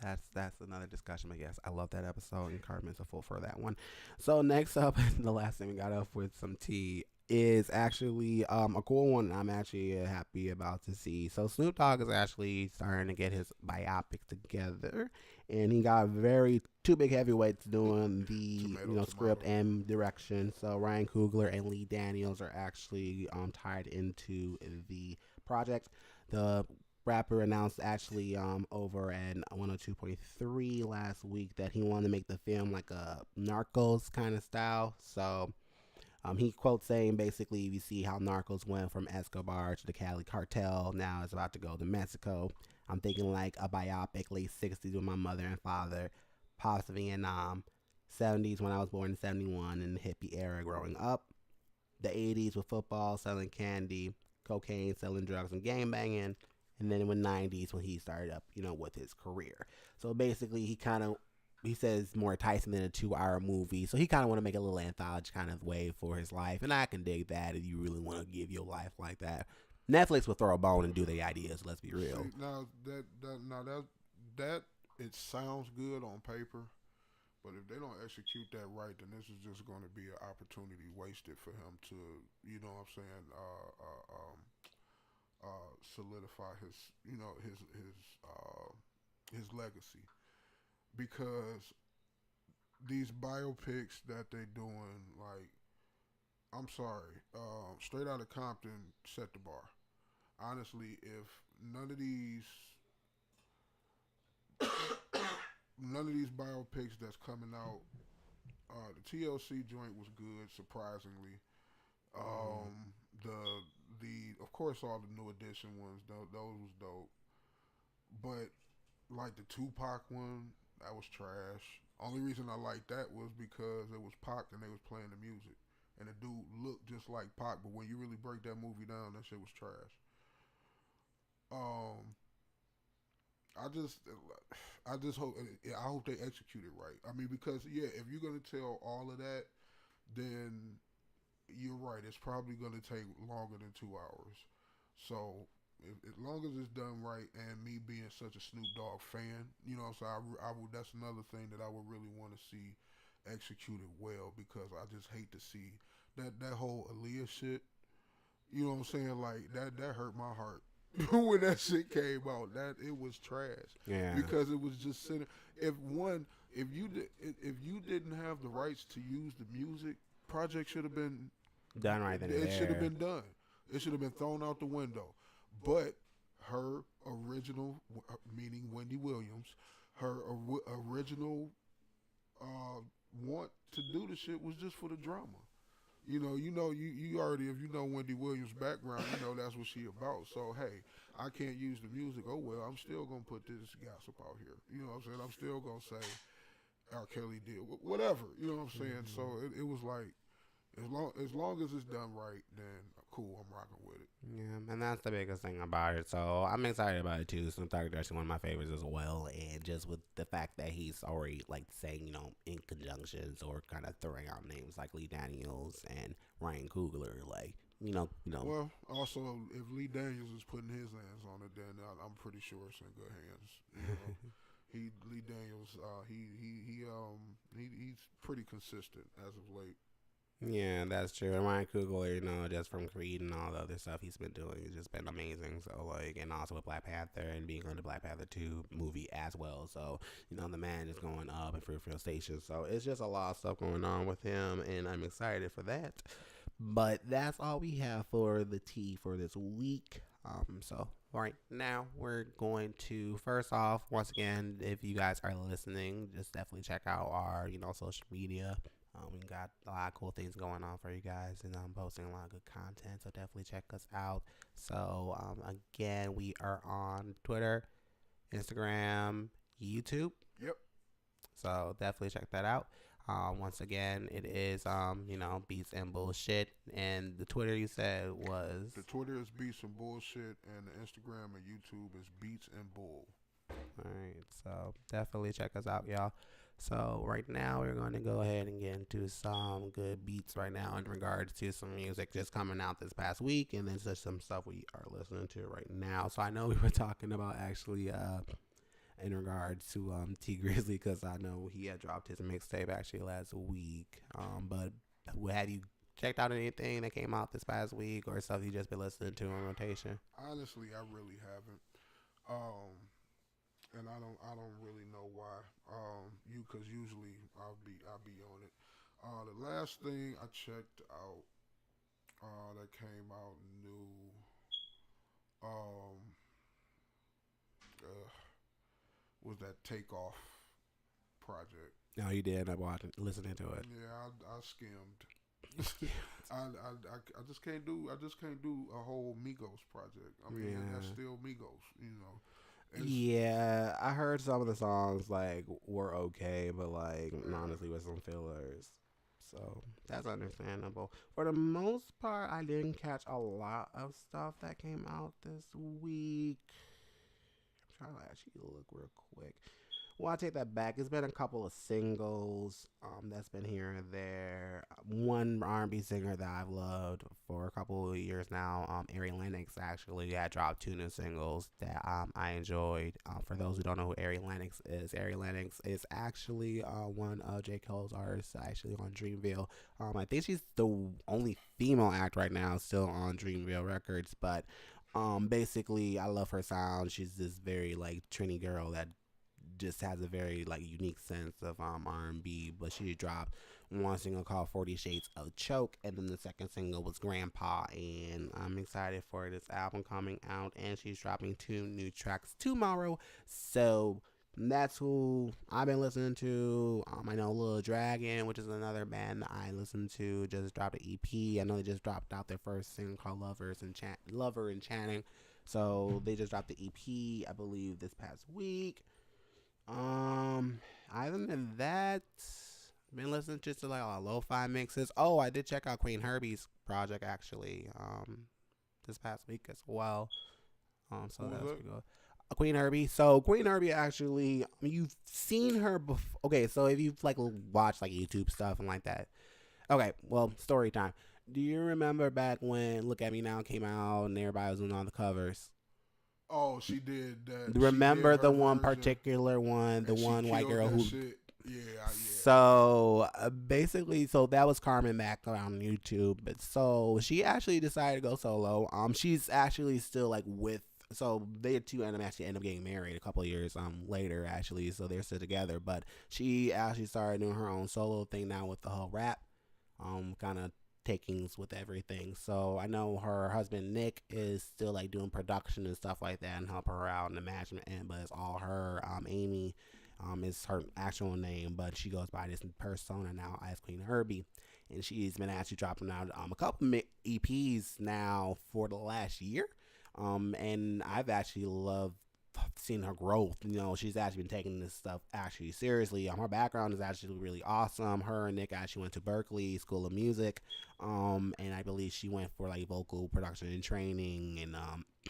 Yep. That's another discussion, but yes, I love that episode, and Carmen's a full for that one. So next up, the last thing we got up with some tea is actually a cool one. I'm actually happy about to see. So Snoop Dogg is actually starting to get his biopic together, and he got very two big heavyweights doing the Tomato, script tomato. and direction. So Ryan Coogler and Lee Daniels are actually tied into the project. The rapper announced actually over at 102.3 last week that he wanted to make the film like a Narcos kind of style. So he quotes saying basically we see how Narcos went from Escobar to the Cali cartel. Now it's about to go to Mexico. I'm thinking like a biopic, late 60s with my mother and father, possibly in 70s when I was born in 71 in the hippie era growing up. The 80s with football, selling candy, cocaine, selling drugs, and gang banging, and then in the 90s when he started up, with his career. So basically, he says more enticing than a 2 hour movie. So he kind of want to make a little anthology kind of way for his life, and I can dig that if you really want to give your life like that. Netflix will throw a bone and do the ideas. Let's be real. See, now that it sounds good on paper, but if they don't execute that right, then this is just going to be an opportunity wasted for him to, you know what I'm saying, solidify his legacy. Because these biopics that they doing, like, I'm sorry, Straight Outta Compton set the bar. Honestly, if none of these none of these biopics that's coming out, the TLC joint was good, surprisingly. Mm-hmm. The of course all the new edition ones, those was dope. But like the Tupac one, that was trash. Only reason I liked that was because it was Pac and they was playing the music, and the dude looked just like Pac. But when you really break that movie down, that shit was trash. Um, I just, I hope they execute it right. I mean, because yeah, if you're gonna tell all of that, then you're right. It's probably gonna take longer than 2 hours. So as long as it's done right, and me being such a Snoop Dogg fan, so I would. That's another thing that I would really want to see executed well, because I just hate to see that whole Aaliyah shit. You know what I'm saying? Like that hurt my heart when that shit came out. That it was trash, Yeah, because it was just sitting. If you didn't have the rights to use the music, project should have been done right then and it should have there. been done. It should have been thrown out the window. But her original, meaning Wendy Williams, her original want to do the shit was just for the drama. You already, if you know Wendy Williams' background, that's what she about. So hey, I can't use the music. Oh well, I'm still gonna put this gossip out here. You know what I'm saying? I'm still gonna say R. Kelly did whatever. You know what I'm saying? Mm-hmm. So it was like, as long as it's done right, then cool. I'm rocking with it. Yeah, and that's the biggest thing about it. So I'm excited about it too. Snoop Dogg is actually one of my favorites as well. And just with the fact that he's already like saying, in conjunctions or kind of throwing out names like Lee Daniels and Ryan Coogler, like, Well, also, if Lee Daniels is putting his hands on it, then I'm pretty sure it's in good hands. Lee Daniels, he's pretty consistent as of late. Yeah, that's true. And Ryan Coogler, just from Creed and all the other stuff he's been doing, it's just been amazing. So, like, and also with Black Panther and being on the Black Panther 2 movie as well. So, the man is going up in Fruitvale Station. So, it's just a lot of stuff going on with him, and I'm excited for that. But that's all we have for the tea for this week. So right now we're going to first off, once again, if you guys are listening, just definitely check out our, social media. We got a lot of cool things going on for you guys, and I'm posting a lot of good content. So definitely check us out. So again, we are on Twitter, Instagram, YouTube. Yep. So definitely check that out. Once again, it is Beats and Bullshit, and the Twitter you said was the Twitter is Beats and Bullshit, and the Instagram and YouTube is Beats and Bull. All right, so definitely check us out, y'all. So right now we're going to go ahead and get into some good beats right now in regards to some music just coming out this past week, and then just some stuff we are listening to right now. So I know we were talking about actually in regards to T Grizzly, because I know he had dropped his mixtape actually last week. But have you checked out anything that came out this past week, or stuff you just been listening to on rotation? Honestly, I really haven't. And I don't really know why. Because usually I'll be on it. The last thing I checked out, that came out new, um, uh, was that Takeoff project. No, you did. I watched listening to it. Yeah, I skimmed. I just can't do a whole Migos project. I mean, that's still Migos. Yeah, I heard some of the songs like were okay, but like honestly with some fillers. So that's understandable. For the most part, I didn't catch a lot of stuff that came out this week. I'm trying to actually look real quick. Well, I take that back. It's been a couple of singles that's been here and there. One R&B singer that I've loved for a couple of years now, Ari Lennox, actually had dropped 2 new singles that I enjoyed. For those who don't know who Ari Lennox is actually one of J. Cole's artists, actually on Dreamville. I think she's the only female act right now still on Dreamville Records, but basically I love her sound. She's this very like Trini girl that just has a very like unique sense of R&B. But she dropped one single called 40 Shades of Choke, and then the second single was Grandpa, and I'm excited for this album coming out, and she's dropping 2 new tracks tomorrow. So that's who I've been listening to. I know Lil Dragon, which is another band that I listen to, just dropped an EP. I know they just dropped out their first single called Lover Enchanting. So they just dropped the EP, I believe, this past week. Other than that, been listening just to like a lot of lo-fi mixes. Oh, I did check out Queen Herbie's project actually, this past week as well. So that's pretty good. Queen Herbie. So Queen Herbie actually, you've seen her before. Okay, so if you've like watched like YouTube stuff and like that. Okay, well, story time. Do you remember back when Look at Me Now came out and everybody was doing all the covers? Oh, she did that. Remember did the one version, particular one, the one white girl who. Shit. Yeah. So basically, so that was Carmen back on YouTube. But so she actually decided to go solo. She's actually still like with. So they two actually end up getting married a couple of years later actually. So they're still together. But she actually started doing her own solo thing now with the whole rap, kind of takings with everything. So I know her husband Nick is still like doing production and stuff like that and help her out in the management end, but it's all her. Amy is her actual name, but she goes by this persona now as Queen Herbie, and she's been actually dropping out a couple EPs now for the last year. And I've actually loved seen her growth. She's actually been taking this stuff actually seriously. Her background is actually really awesome. Her and Nick actually went to Berkeley School of Music, and I believe she went for like vocal production and training. And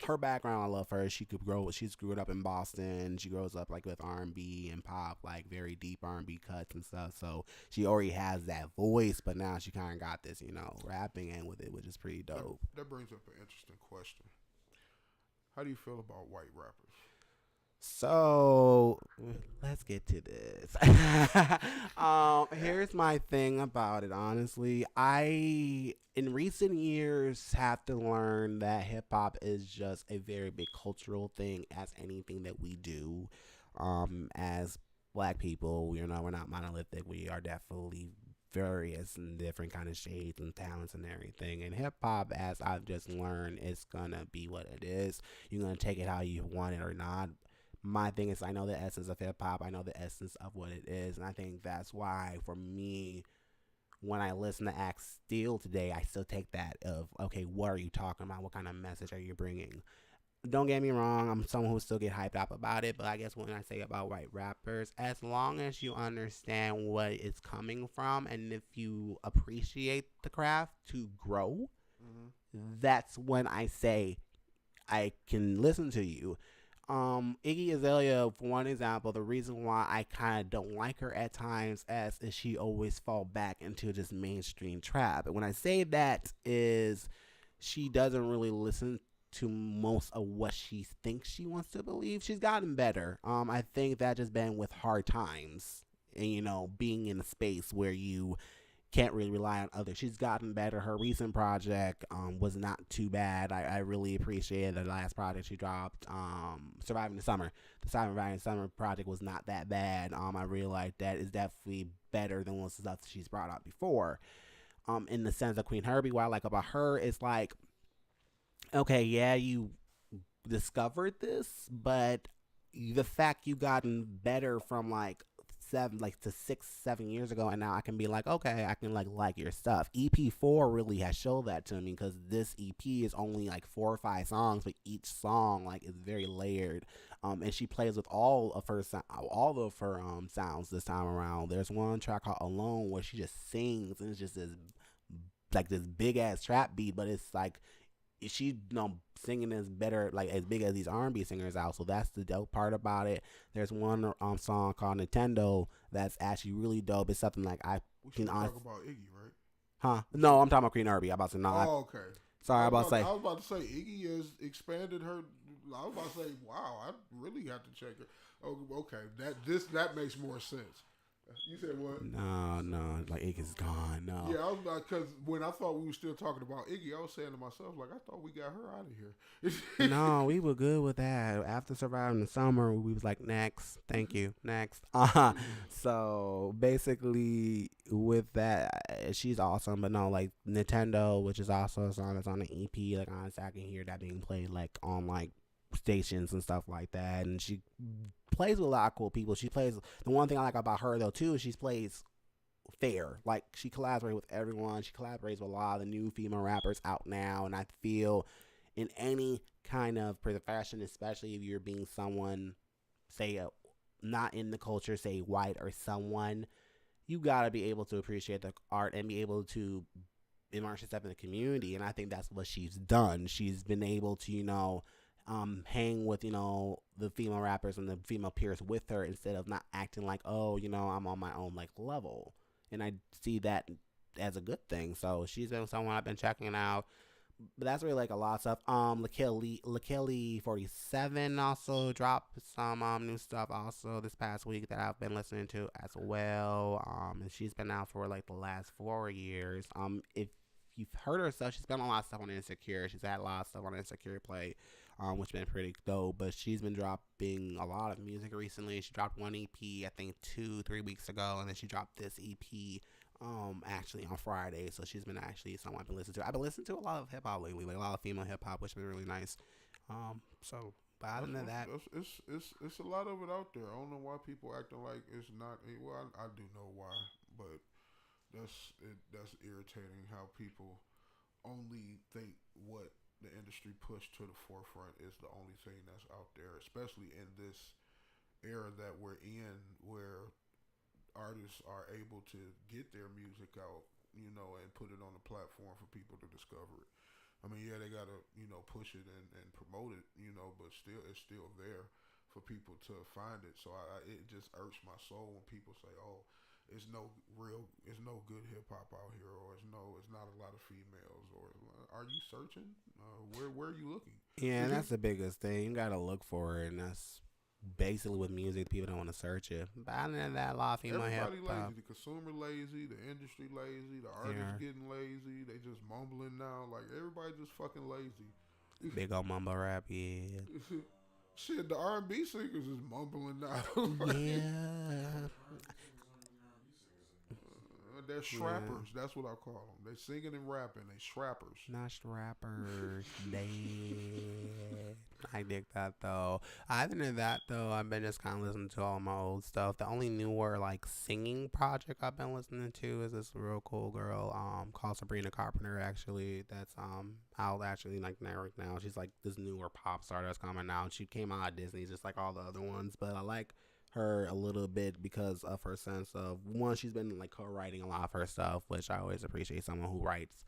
her background, I love her. She could grow. She's grew up in Boston. She grows up like with R&B and pop, like very deep R&B cuts and stuff. So she already has that voice, but now she kind of got this, rapping in with it, which is pretty dope. That brings up an interesting question. How do you feel about white rappers? So let's get to this. Here's my thing about it. Honestly, I in recent years have to learn that hip hop is just a very big cultural thing, as anything that we do. As black people, we're not monolithic. We are definitely various and different kind of shades and talents and everything. And hip hop, as I've just learned, is gonna be what it is. You're gonna take it how you want it or not. My thing is, I know the essence of hip hop. I know the essence of what it is, and I think that's why, for me, when I listen to Act Steel today, I still take that of, okay, what are you talking about? What kind of message are you bringing? Don't get me wrong, I'm someone who still get hyped up about it, but I guess when I say about white rappers, as long as you understand what it's coming from, and if you appreciate the craft to grow, Mm-hmm. that's when I say I can listen to you. Iggy Azalea, for one example, the reason why I kind of don't like her at times as is she always fall back into just mainstream trap. And when I say that is she doesn't really listen to most of what she thinks she wants to believe. She's gotten better. I think that just been with hard times and being in a space where you can't really rely on others. She's gotten better. Her recent project was not too bad. I really appreciated the last project she dropped, Surviving the Summer. The Surviving the Summer project was not that bad. I realized that is definitely better than most of the stuff she's brought out before. In the sense of Queen Herbie, what I like about her is like, okay, yeah, you discovered this, but the fact you gotten better from like 6, 7 years ago, and now I can be like, okay, I can like your stuff. EP4 really has showed that to me because this EP is only like 4 or 5 songs, but each song like is very layered. And she plays with all of her sounds this time around. There's one track called Alone where she just sings, and it's just this big ass trap beat, but it's like she singing is better, like as big as these R&B singers out. So that's the dope part about it. There's one song called Nintendo that's actually really dope. It's something like I We can should talk about Iggy, right? Huh? No, I'm talking about Queen Herbie. I'm about to Oh, okay. Sorry, I'm about to say. I was about to say Iggy has expanded her. I was about to say, wow, I really have to check it. Oh, okay. That makes more sense. You said what? No, like Iggy's gone. No. Yeah, I was about, because when I thought we were still talking about Iggy, I was saying to myself, like, I thought we got her out of here. No, we were good with that. After Surviving the Summer, we was like, next, thank you, next. So basically, with that, she's awesome. But no, like Nintendo, which is also a song that's on the EP. Like honestly, I can hear that being played like on like stations and stuff like that. And she plays with a lot of cool people. She plays. The one thing I like about her though too is she plays fair. Like she collaborates with everyone. She collaborates with a lot of the new female rappers out now, and I feel in any kind of profession, especially if you're being someone, say, not in the culture, say white or someone, you gotta be able to appreciate the art and be able to immerse yourself in the community. And I think that's what she's done. She's been able to, hang with, the female rappers and the female peers with her instead of not acting like, oh, I'm on my own like level. And I see that as a good thing. So she's been someone I've been checking out. But that's really like a lot of stuff. Lakili 47 also dropped some new stuff also this past week that I've been listening to as well. And she's been out for like the last 4 years. If you've heard her stuff, she's been on a lot of stuff on Insecure. She's had a lot of stuff on Insecure Play, which has been pretty dope. But she's been dropping a lot of music recently. She dropped one EP, I think 2-3 weeks ago, and then she dropped this EP actually on Friday. So she's been actually someone I've been listening to. I've been listening to a lot of hip hop lately, like a lot of female hip hop, which has been really nice. So but other than that, it's a lot of it out there. I don't know why people acting like it's not. Well, I do know why, but that's irritating how people only think what the industry pushed to the forefront is the only thing that's out there, especially in this era that we're in, where artists are able to get their music out, and put it on the platform for people to discover it. I mean, yeah, they gotta, push it and promote it, but still, it's still there for people to find it. So it just irks my soul when people say, "Oh, it's no good hip hop out here," or it's not a lot of females, or are you searching? Where are you looking? Yeah, and that's the biggest thing. You gotta look for it, and that's basically with music. People don't want to search it. But other than that, a lot of female hip Everybody hop. lazy. The consumer lazy. The industry lazy. The artists Yeah, getting lazy. They just mumbling now. Like everybody just fucking lazy. big old mumble rap. Yeah, Shit, the R&B singers is mumbling now. Like, yeah, they're yeah. schrappers. That's what I call them. They singing and rapping. They schrappers. Not rappers. Dead. I dig that though. Other than that though, I've been just kind of listening to all my old stuff. The only newer like singing project I've been listening to is this real cool girl called Sabrina Carpenter. Actually, that's out actually like right now. She's like this newer pop star that's coming out. She came out of Disney just like all the other ones, but I like her a little bit because of her sense of one. She's been like co-writing a lot of her stuff, which I always appreciate someone who writes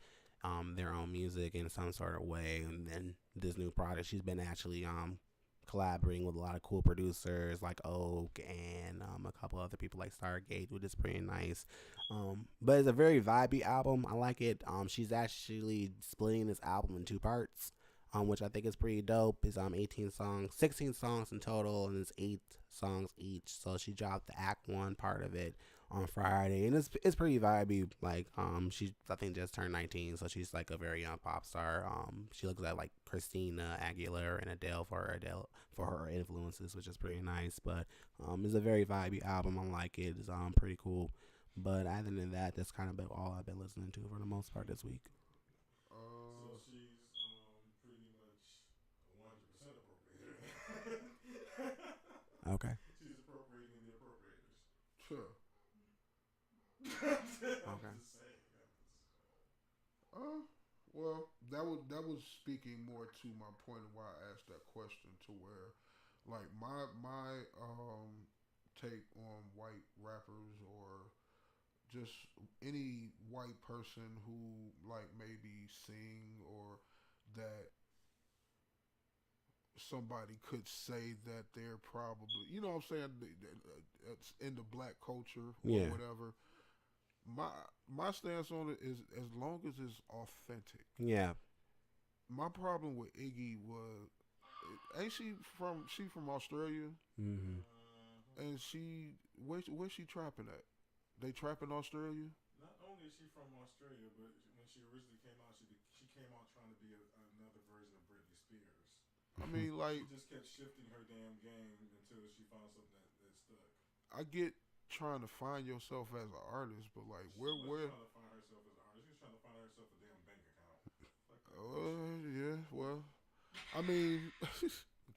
their own music in some sort of way. And then this new project, she's been actually collaborating with a lot of cool producers like Oak and a couple other people like Stargate, which is pretty nice. But it's a very vibey album. I like it. She's actually splitting this album in two parts. Which I think is pretty dope. It's 18 songs, 16 songs in total, and it's 8 songs each. So she dropped the Act One part of it on Friday, and it's pretty vibey. Like she I think just turned 19, so she's like a very young pop star. She looks at like Christina Aguilera and Adele for her influences, which is pretty nice. But it's a very vibey album. I like it. It's pretty cool. But other than that, that's kind of been all I've been listening to for the most part this week. Uh, So she's pretty much 100% appropriator. Okay. She's appropriating the appropriators. sure. I'm Okay. just saying. Uh, well, that was speaking more to my point of why I asked that question. To where, like my take on white rappers or just any white person who like maybe sing or that somebody could say that they're probably, what I'm saying, it's in the black culture or Yeah. whatever. My my stance on it is as long as it's authentic. Yeah. My problem with Iggy was, ain't she from Australia, Hmm. and where's she trapping at? They trap in Australia. Not only is she from Australia, but when she originally came out, she came out trying to be another version of Britney Spears. I mean, She like, just kept shifting her damn game until she found something that stuck. I get trying to find yourself as an artist, but like, She wasn't where? trying to find herself as an artist. She was trying to find herself a damn bank account. Fuck that bullshit. Yeah. Well, I mean,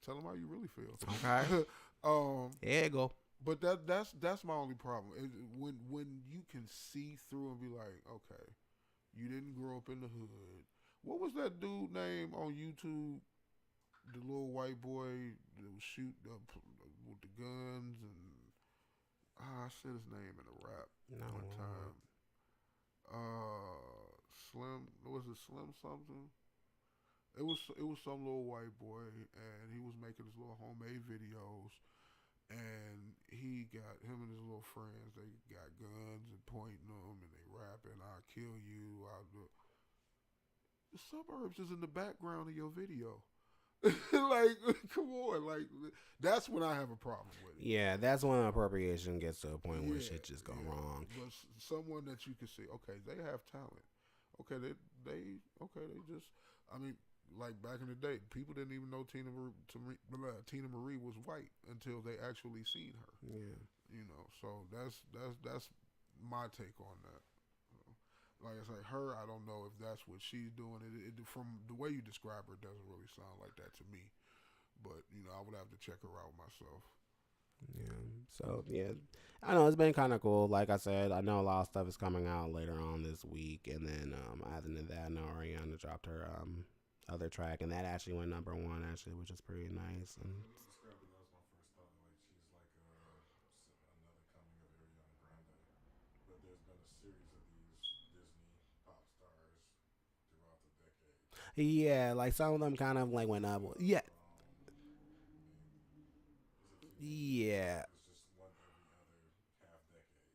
tell them how you really feel. Okay. um, There you go. but that's my only problem. When you can see through and be like, okay, you didn't grow up in the hood. What was that dude name on YouTube? The little white boy that was shooting up with the guns, and I said his name in a rap No. one time. Slim, was it Slim something? It was some little white boy, and he was making his little homemade videos, and he got him and his little friends. They got guns and pointing them, and they rapping, "I'll kill you." The suburbs is in the background of your video. Like, come on, like that's when I have a problem with it. Yeah, that's when appropriation gets to a point where Yeah, shit just go yeah. wrong. But someone that you can see, okay, they have talent. Okay, they just, I mean, like back in the day, people didn't even know Tina Marie was white until they actually seen her. Yeah. So that's my take on that. Like I say, her, I don't know if that's what she's doing. From the way you describe her, it doesn't really sound like that to me. But I would have to check her out myself. Yeah. So yeah, I know it's been kind of cool. Like I said, I know a lot of stuff is coming out later on this week, and then other than that, I know Ariana dropped her other track, and that actually went number one, actually, which is pretty nice. And When you described it, that was my first thought. Like she's like another coming of Ariana Grande. But there's been a series of these Disney pop stars throughout the decade. yeah, like some of them kind of like went up. Yeah, I mean, is it too many to count? yeah. It's just one every other half decade.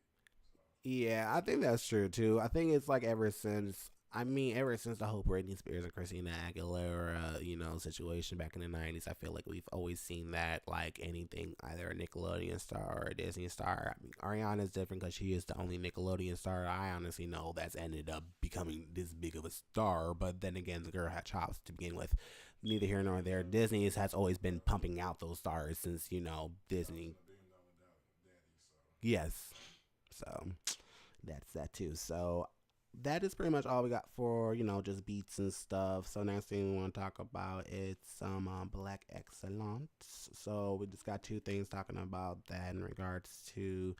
So Yeah, I think that's true too. I think it's like ever since, I mean, ever since the whole Britney Spears and Christina Aguilera, situation back in the 90s, I feel like we've always seen that, like anything, either a Nickelodeon star or a Disney star. I mean, Ariana's different because she is the only Nickelodeon star I honestly know that's ended up becoming this big of a star. But then again, the girl had chops to begin with. Neither here nor there. Disney has always been pumping out those stars since, bouncing Disney. a $1 billion daddy. So Yes. So that's that too. So that is pretty much all we got for just beats and stuff. So next thing we want to talk about is some black excellence. So we just got two things talking about that in regards to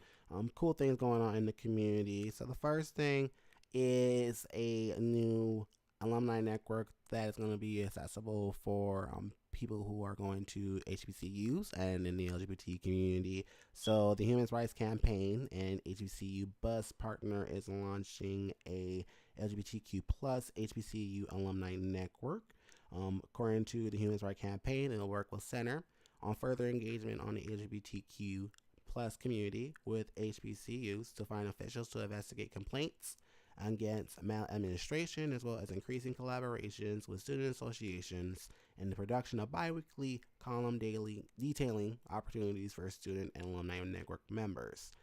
cool things going on in the community. So the first thing is a new alumni network that is going to be accessible for people who are going to HBCUs and in the LGBT community. So the Human Rights Campaign and HBCU Bus Partner is launching a LGBTQ plus HBCU alumni network. According to the Human Rights Campaign, it'll work with Center on further engagement on the LGBTQ plus community with HBCUs to find officials to investigate complaints against maladministration, as well as increasing collaborations with student associations and the production of biweekly column daily detailing opportunities for student and alumni network members.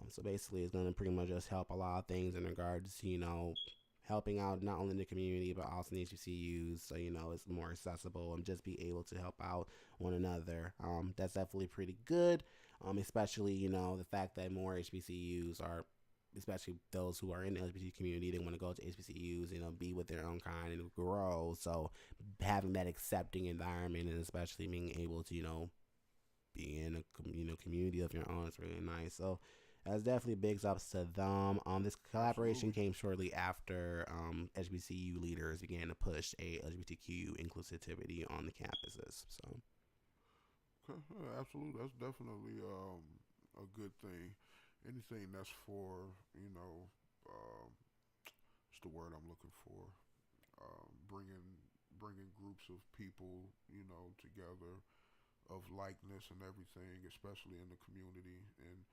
So basically, it's going to pretty much just help a lot of things in regards to, helping out not only the community but also the HBCUs, so it's more accessible and just be able to help out one another. That's definitely pretty good, especially the fact that more HBCUs are, especially those who are in the LGBT community, they want to go to HBCUs, be with their own kind and grow. So having that accepting environment and especially being able to, be in a community of your own is really nice. So that's definitely big ups to them. This collaboration Absolutely. came shortly after HBCU leaders began to push a LGBTQ inclusivity on the campuses. So Okay, yeah, absolutely. That's definitely a good thing. Anything that's for what's the word I'm looking for? Bringing groups of people together of likeness and everything, especially in the community and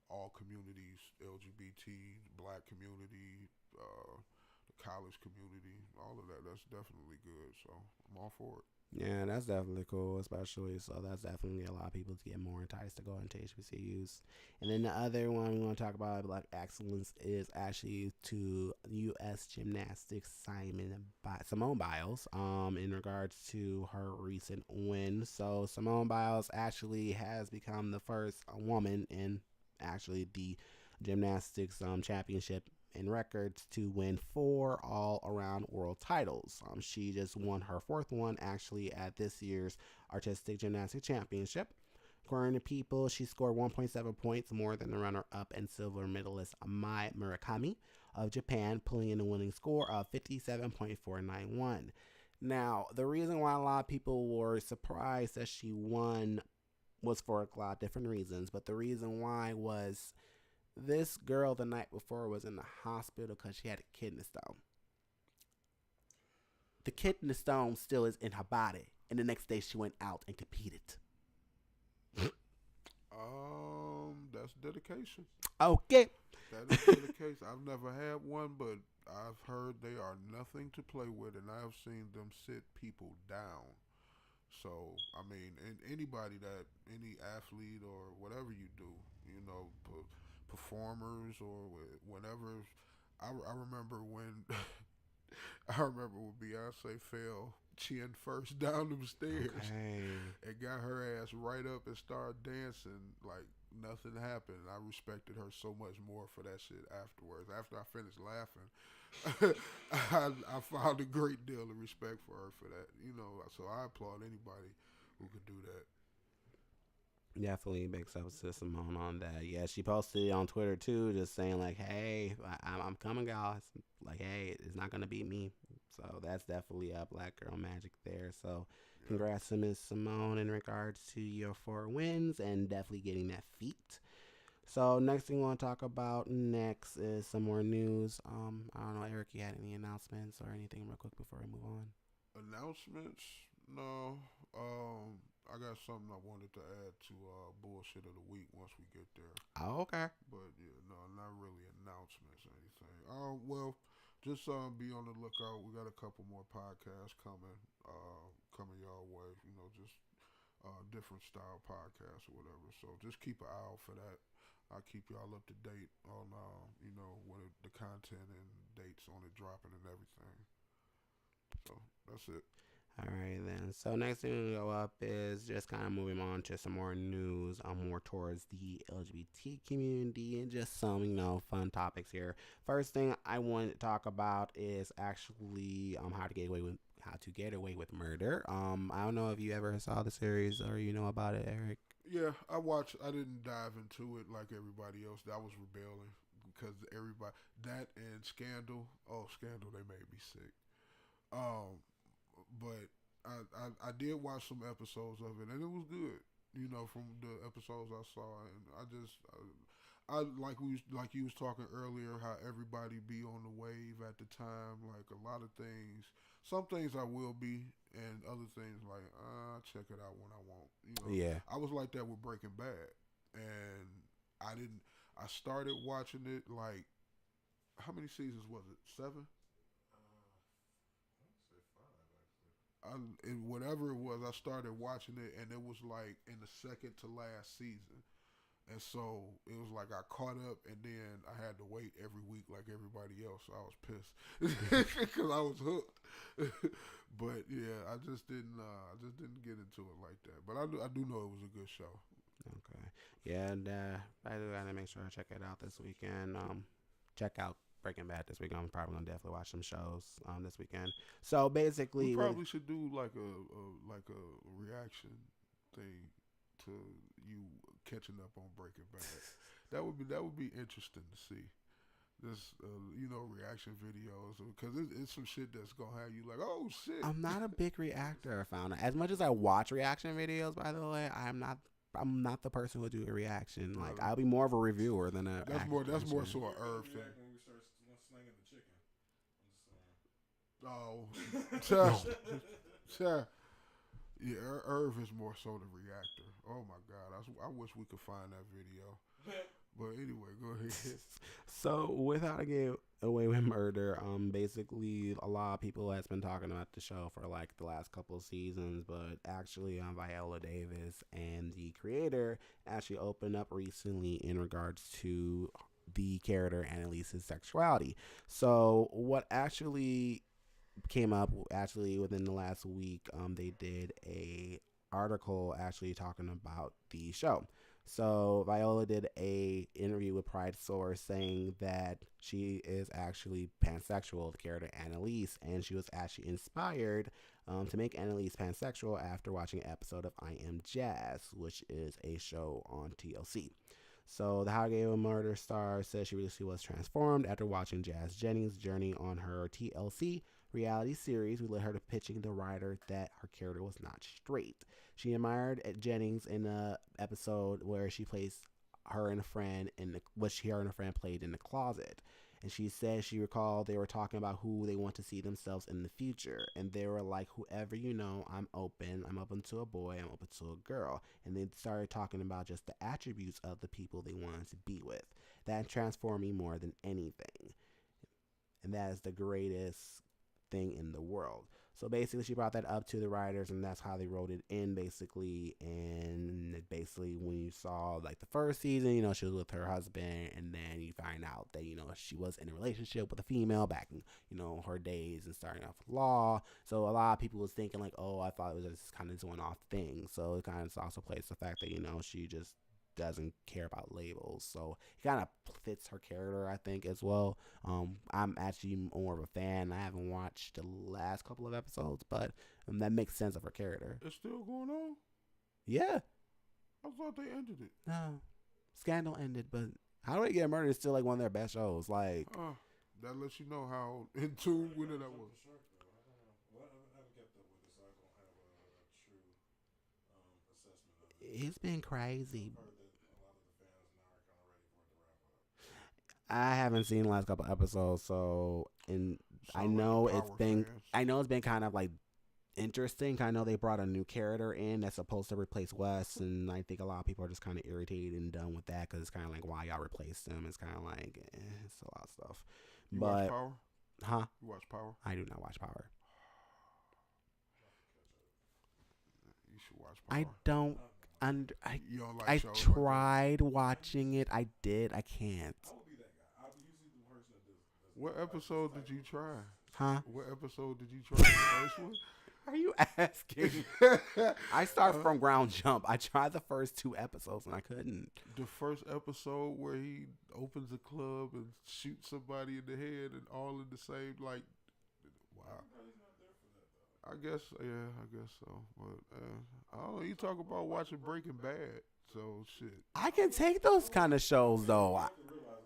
all communities, LGBT, black community, the college community, all of that. That's definitely good. So I'm all for it. yeah, that's definitely cool, especially. So that's definitely a lot of people to get more enticed to go into HBCUs. And then the other one we want to talk about, like excellence, is actually to U.S. gymnastics Simone Biles. In regards to her recent win, so Simone Biles actually has become the first woman in actually the gymnastics championship in records to win four all around world titles. She just won her fourth one actually at this year's Artistic Gymnastics Championship. According to People, she scored 1.7 points more than the runner up and silver medalist Mai Murakami of Japan, pulling in a winning score of 57.491. Now, the reason why a lot of people were surprised that she won was for a lot of different reasons, but the reason why was this girl the night before was in the hospital because she had a kidney stone. The kidney stone still is in her body, and the next day she went out and competed. That's dedication. Okay. That is dedication. I've never had one, but I've heard they are nothing to play with, and I've seen them sit people down. So I mean, and anybody that any athlete or whatever you do, performers or whenever. I remember when I remember when Beyonce fell chin first down them stairs Okay. and got her ass right up and started dancing like nothing happened. I respected her so much more for that shit afterwards. After I finished laughing, I found a great deal of respect for her for that. So I applaud anybody who could do that. Definitely big ups to Simone on that. Yeah, she posted it on Twitter too, just saying like, "Hey, I'm coming, guys. Like, hey, it's not gonna beat me." So that's definitely a black girl magic there. So Yeah. congrats to Miss Simone in regards to your 4 wins and definitely getting that feat. So next thing we want to talk about next is some more news. I don't know, Eric, you had any announcements or anything real quick before we move on? Announcements? No. I got something I wanted to add to bullshit of the week once we get there. Oh, okay. But yeah, no, not really announcements or anything. Well, just be on the lookout. We got a couple more podcasts coming y'all way. You know, just different style podcasts or whatever. So just keep an eye out for that. I'll keep y'all up to date on what the content and dates on it dropping and everything. So that's it. All right, then. So next thing to go up is just kind of moving on to some more news, more towards the LGBT community and just some, fun topics here. First thing I wanted to talk about is actually how to get away with murder. I don't know if you ever saw the series or you know about it, Eric. Yeah, I watched. I didn't dive into it like everybody else. I was rebelling because everybody that and Scandal. Oh, Scandal! They made me sick. Um, but I did watch some episodes of it, and it was good. You know, from the episodes I saw, and I like you was talking earlier, how everybody be on the wave at the time. Like a lot of things, some things I will be, and other things like I'll check it out when I want. You know, Yeah. I was like that with Breaking Bad, and I didn't. I started watching it like how many seasons was it? 7. I would say 5 actually. And whatever it was, I started watching it, and it was like in the second to last season, and so it was like I caught up, and then I had to wait every week like everybody else. So I was pissed because I was hooked. But yeah, I just didn't get into it like that. But I do know it was a good show. Okay. Yeah, and I do gotta make sure I check it out this weekend. Check out Breaking Bad this weekend. I'm probably gonna definitely watch some shows this weekend. So We basically, probably should do like a reaction thing to you catching up on Breaking Bad. That would be interesting to see. This reaction videos because it's some shit that's gonna have you like, oh shit. I'm not a big reactor. I found as much as I watch reaction videos. By the way, I'm not the person who would do a reaction. Like I'll be more of a reviewer than a. That's more reaction. so a herb thing. When we start slanging the chicken. Oh, cha. Yeah, Irv is more so the reactor. Oh my god, I wish we could find that video. But anyway, go ahead. So without getting away with murder, basically a lot of people has been talking about the show for like the last couple of seasons, but actually Viola Davis and the creator actually opened up recently in regards to the character Annalise's sexuality. So what actually came up actually within the last week, they did a article actually talking about the show. So Viola did a interview with Pride Source saying that she is actually pansexual, the character Annalise, and she was actually inspired to make Annalise pansexual after watching an episode of I Am Jazz, which is a show on TLC. So the How I Gave a Murder star says she really was transformed after watching Jazz Jennings' journey on her TLC reality series. We led her to pitching the writer that her character was not straight. She admired Jennings in a episode where she plays her and a friend her and a friend played in the closet. And she said she recalled they were talking about who they want to see themselves in the future. And they were like, whoever you know, I'm open. I'm open to a boy. I'm open to a girl. And they started talking about just the attributes of the people they wanted to be with. That transformed me more than anything. And that is the greatest thing in the world. So basically she brought that up to the writers, and that's how they wrote it in basically. And basically when you saw like the first season, she was with her husband, and then you find out that she was in a relationship with a female back in her days and starting off with law. So a lot of people was thinking like, oh, I thought it was just kind of this one-off thing. So it kind of also plays the fact that she just doesn't care about labels, so it kind of fits her character, I think, as well. I'm actually more of a fan. I haven't watched the last couple of episodes, but that makes sense of her character. It's still going on? Yeah. I thought they ended it. No, Scandal ended, but How Do I Get Murdered is still like one of their best shows. Like that lets you know how in tune with it I was. It's been crazy. I've heard that a lot of the fans now are kind of ready for it to wrap up. I haven't seen the last couple episodes, so and I Sound like the know it's Power been fans. I know it's been kind of like interesting. I know they brought a new character in that's supposed to replace Wes, and I think a lot of people are just kind of irritated and done with that because it's kind of like why y'all replaced him. It's kind of like it's a lot of stuff. You watch But Power? huh? You watch Power? I do not watch Power. You should watch I Power. don't. And You don't like I shows like that? tried watching it. I did. I can't. I would be that guy. I'm usually the person that does What not like this episode type did you of try? Huh? What episode did you try? The first one? Are you asking? I start from ground jump. I tried the first 2 episodes and I couldn't. The first episode where he opens a club and shoots somebody in the head and all in the same, like, wow. Everybody's not there for that though. I guess so. But I don't know. You talk about watching Breaking Bad, so shit. I can take those kind of shows though.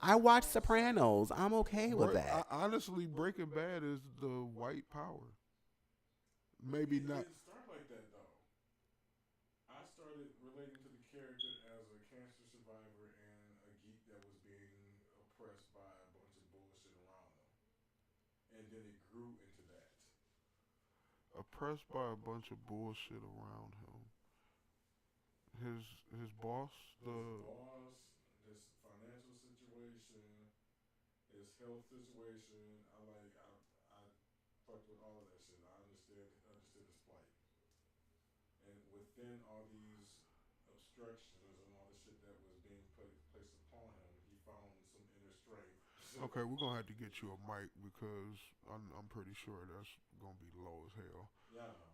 I watch Sopranos. I'm okay with that. Honestly, Breaking Bad is the white power. Maybe It not. didn't start like that though. I started relating to the character as a cancer survivor and a geek that was being oppressed by a bunch of bullshit around him, and then it grew into that. Oppressed by a bunch of bullshit around him. His boss, His boss, his financial situation, his health situation. I fucked with all of that shit. I understood his plight, and within all these obstructions and all the shit that was being placed upon him, he found some inner strength. okay, we're gonna have to get you a mic because I'm pretty sure that's gonna be low as hell. Yeah, I know.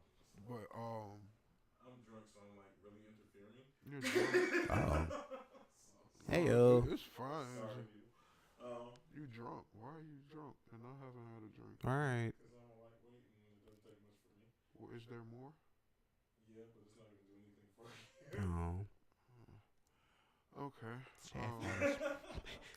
But I'm drunk, so I'm like really interfering. you're drunk. Oh. So, Hey No, yo. it's fine. sorry, you. You drunk? Why are you drunk? And I haven't had a drink. All right. Because I'm a lightweight and it doesn't take much for me. Well, is there more? Yeah, but it's not gonna do anything for you. Oh. Okay.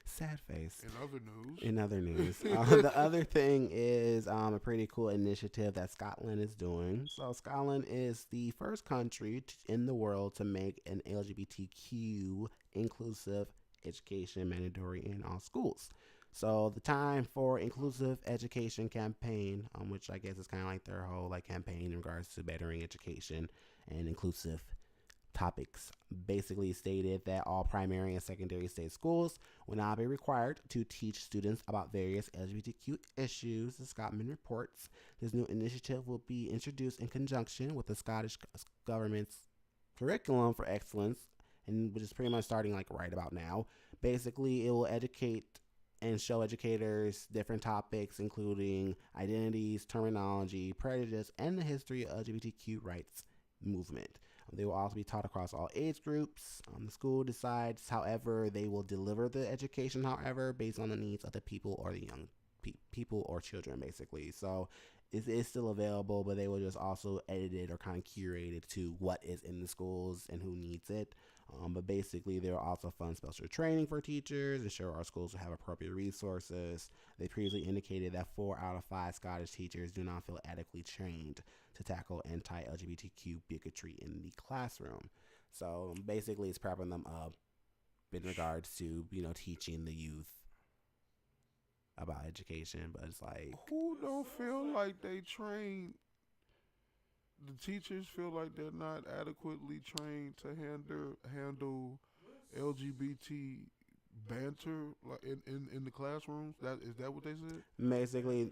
Sad face. In other news, In other news, the other thing is a pretty cool initiative that Scotland is doing. So Scotland is the first country in the world to make an LGBTQ inclusive education mandatory in all schools. So the time for inclusive education campaign, which I guess is kind of like their whole like campaign in regards to bettering education and inclusive topics, basically stated that all primary and secondary state schools will now be required to teach students about various LGBTQ issues, the Scotland reports. This new initiative will be introduced in conjunction with the Scottish government's curriculum for excellence, and which is pretty much starting like right about now. Basically, it will educate and show educators different topics, including identities, terminology, prejudice, and the history of LGBTQ rights movement. They will also be taught across all age groups. The school decides, however, they will deliver the education, however, based on the needs of the people or the young people or children, basically. So it is still available, but they will just also edit it or kind of curate it to what is in the schools and who needs it. But basically, they will also fund special training for teachers, ensure our schools will have appropriate resources. They previously indicated that 4 out of 5 Scottish teachers do not feel adequately trained to tackle anti-LGBTQ bigotry in the classroom. So basically, it's prepping them up in regards to, teaching the youth about education. But it's like, who don't feel like they train? The teachers feel like they're not adequately trained to handle LGBT banter like in the classrooms. Is that what they said? basically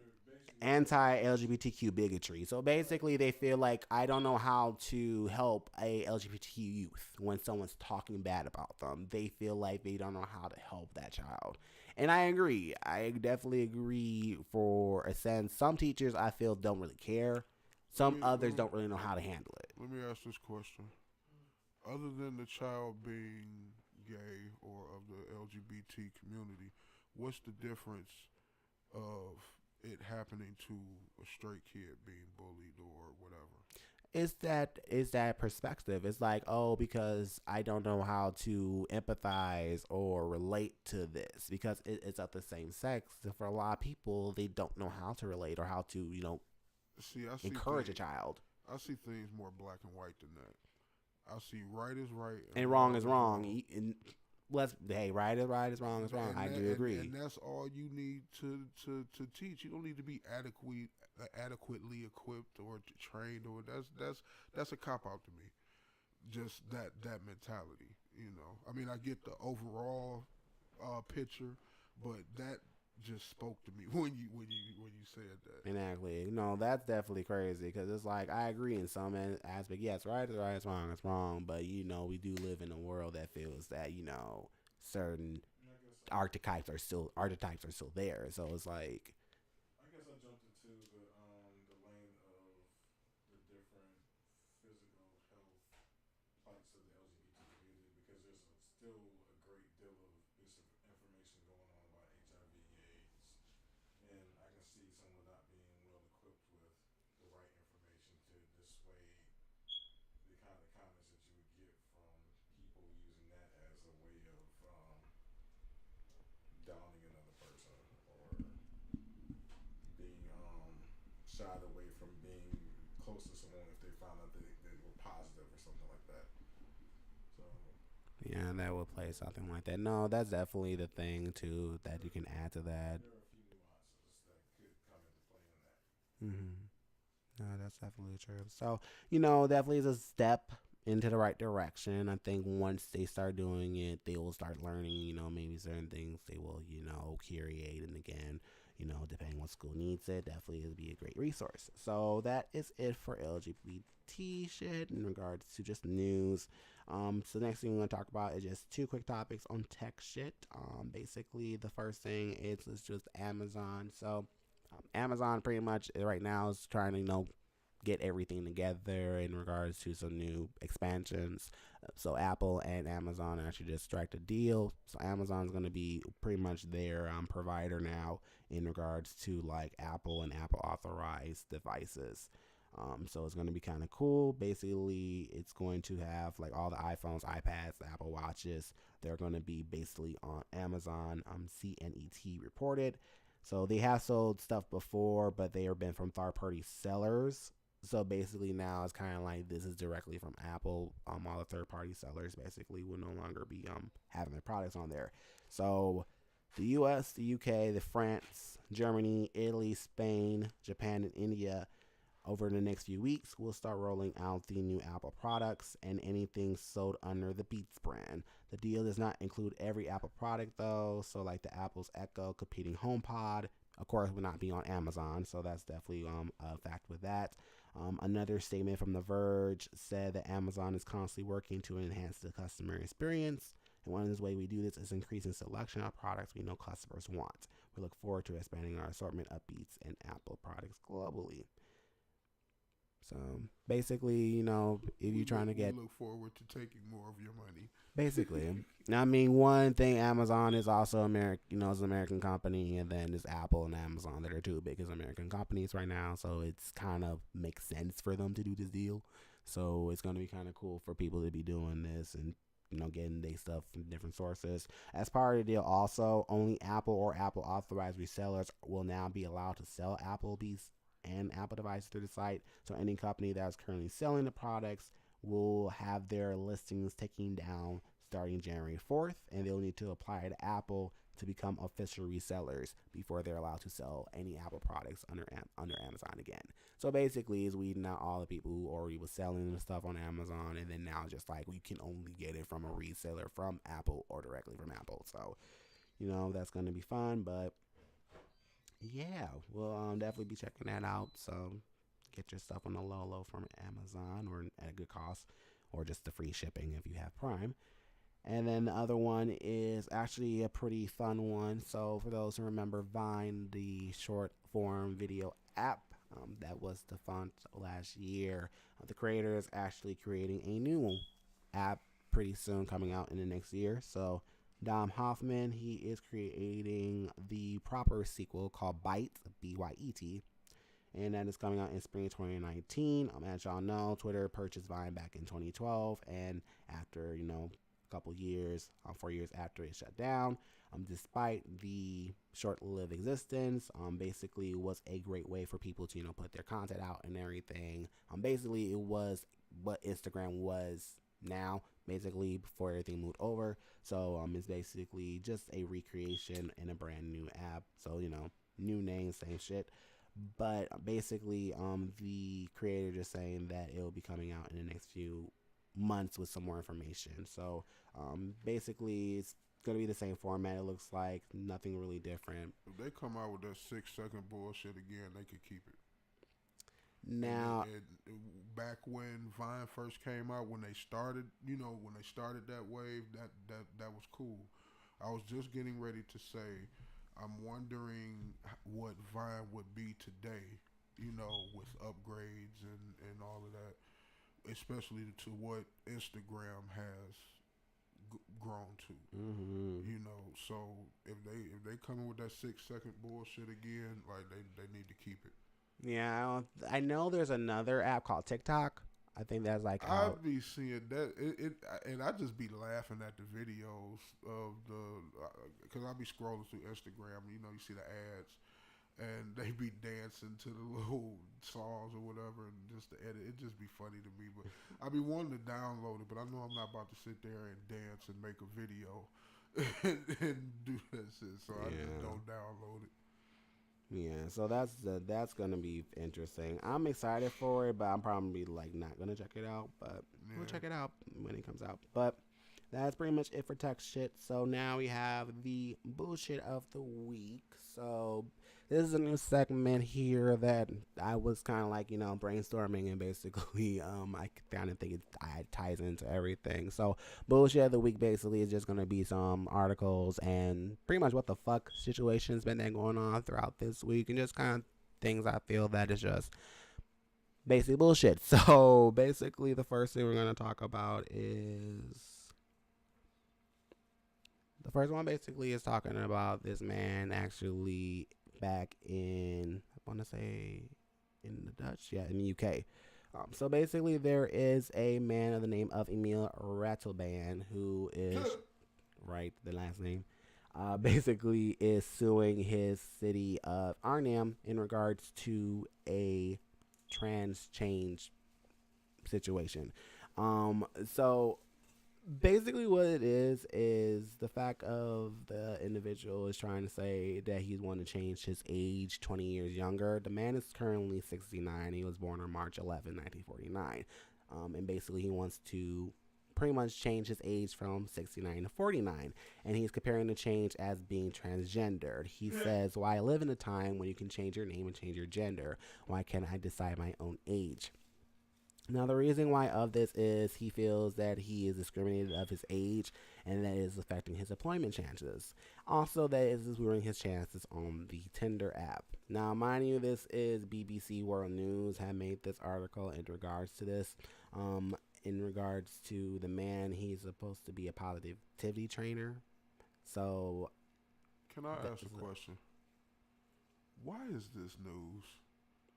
anti-LGBTQ bigotry. So basically, they feel like I don't know how to help a LGBTQ youth when someone's talking bad about them. They feel like they don't know how to help that child. And I agree. I definitely agree for a sense. Some teachers I feel don't really care. Some others don't really know how to handle it. Let me ask this question. Other than the child being gay or of the LGBT community, what's the difference of it happening to a straight kid being bullied or whatever? Is that perspective. It's like, oh, because I don't know how to empathize or relate to this because it's of the same sex. So for a lot of people, they don't know how to relate or how to, See, I see encourage a child. I see things more black and white than that. I see right is right and wrong is wrong. And right is right, is wrong is wrong. I do agree. And that's all you need to teach. You don't need to be adequately equipped or trained, or that's a cop out to me. Just that mentality, I mean, I get the overall picture, but that just spoke to me when you said that. Exactly. That's definitely crazy because it's like I agree in some aspect. Yes, right is right, it's wrong, it's wrong. But we do live in a world that feels that certain And archetypes are still there. So it's like, I guess I jumped into the lane of the different physical health plights of the LGBT community because there's still a great deal of misinformation going on about HIV/AIDS, and I can see someone not being well equipped with the right information to dissuade the kind of comments that you would get from people using that as a way of downing another person or being shied away from being close to someone if they found out they were positive or something like that. So yeah, that would play something like that. No, that's definitely the thing too that you can add to that. there are a few nuances that could come into play in that. Hmm. No, that's definitely true. So, definitely is a step into the right direction. I think once they start doing it, they will start learning, maybe certain things they will, curate. And again, depending what school needs it, definitely it'll be a great resource. So that is it for LGBT shit in regards to just news. So the next thing we're going to talk about is just two quick topics on tech shit. Basically, the first thing is just Amazon. So Amazon pretty much right now is trying to get everything together in regards to some new expansions. So Apple and Amazon actually just struck a deal. So Amazon's going to be pretty much their provider now in regards to like Apple and Apple authorized devices. So it's going to be kind of cool. Basically, it's going to have like all the iPhones, iPads, the Apple Watches. They're going to be basically on Amazon. CNET reported. So they have sold stuff before, but they have been from third-party sellers. So basically now it's kind of like this is directly from Apple. All the third-party sellers basically will no longer be having their products on there. So the U.S., the U.K., the France, Germany, Italy, Spain, Japan, and India over the next few weeks, we'll start rolling out the new Apple products and anything sold under the Beats brand. The deal does not include every Apple product though, so like the Apple's Echo competing HomePod, of course, will not be on Amazon, so that's definitely a fact with that. Another statement from The Verge said that Amazon is constantly working to enhance the customer experience. And one of the ways we do this is increasing selection of products we know customers want. We look forward to expanding our assortment of Beats and Apple products globally. So basically, if you're trying to get, we look forward to taking more of your money. basically, I mean, one thing, Amazon is also American, it's an American company, and then there's Apple and Amazon that are two biggest American companies right now. So it's kind of makes sense for them to do this deal. So it's going to be kind of cool for people to be doing this and getting their stuff from different sources. As part of the deal, also, only Apple or Apple authorized resellers will now be allowed to sell Applebee's and Apple devices through the site. So any company that is currently selling the products will have their listings taken down starting January 4th, and they'll need to apply to Apple to become official resellers before they're allowed to sell any Apple products under Amazon again. So basically, it's weeding out all the people who already was selling the stuff on Amazon, and then now just like we can only get it from a reseller from Apple or directly from Apple. So that's going to be fun, but yeah, we'll definitely be checking that out. So get your stuff on the low from Amazon or at a good cost, or just the free shipping if you have Prime. And then the other one is actually a pretty fun one. So for those who remember Vine, the short form video app that was defunct last year, the creator is actually creating a new app pretty soon coming out in the next year. So Dom Hoffman, he is creating the proper sequel called Byte, Byet, and that is coming out in spring 2019. As y'all know, Twitter purchased Vine back in 2012, and after a couple years, 4 years after it shut down, despite the short-lived existence, basically it was a great way for people to put their content out and everything. Basically, it was what Instagram was now, basically before everything moved over. So it's basically just a recreation in a brand new app. So new name, same shit. But basically, the creator just saying that it will be coming out in the next few months with some more information. So basically, it's gonna be the same format. It looks like nothing really different. If they come out with that 6 second bullshit again, they could keep it. Now, Back when Vine first came out, when they started, when they started that wave, that was cool. I was just getting ready to say, I'm wondering what Vine would be today, with upgrades and all of that, especially to what Instagram has grown to. hmm So if they coming with that 6 second bullshit again, like they need to keep it. yeah, I know there's another app called TikTok. I think that's like I out. be seeing that and I just be laughing at the videos of because I be scrolling through Instagram. You see the ads, and they be dancing to the little songs or whatever, and just the edit. It just be funny to me. But I be wanting to download it, but I know I'm not about to sit there and dance and make a video and do that shit. So I just Yeah. don't download it. Yeah, so that's gonna be interesting. I'm excited for it, but I'm probably like not gonna check it out. But we'll Yeah. check it out when it comes out. But that's pretty much it for tech shit. So now we have the bullshit of the week. So this is a new segment here that I was kind of like brainstorming, and basically I kind of think it ties into everything. So bullshit of the week basically is just gonna be some articles and pretty much what the fuck situations been then going on throughout this week, and just kind of things I feel that is just basically bullshit. So basically the first thing we're gonna talk about is the first one basically is talking about this man actually back in, I want to say, in the Dutch, yeah, in the UK. So basically, there is a man of the name of Emil Ratelband who is, right, the last name, basically is suing his city of Arnhem in regards to a trans change situation. So basically what it is the fact of the individual is trying to say that he's wanting to change his age 20 years younger. The man is currently 69. He was born on March 11, 1949. And basically he wants to pretty much change his age from 69 to 49, and he's comparing the change as being transgendered. He says, why live in a time when you can change your name and change your gender? Why can't I decide my own age? Now, the reason why of this is he feels that he is discriminated of his age, and that is affecting his employment chances. Also, that is ruining his chances on the Tinder app. Now, mind you, this is BBC World News had made this article in regards to this. In regards to the man, he's supposed to be a positivity trainer. So, Can I ask a question? Why is this news?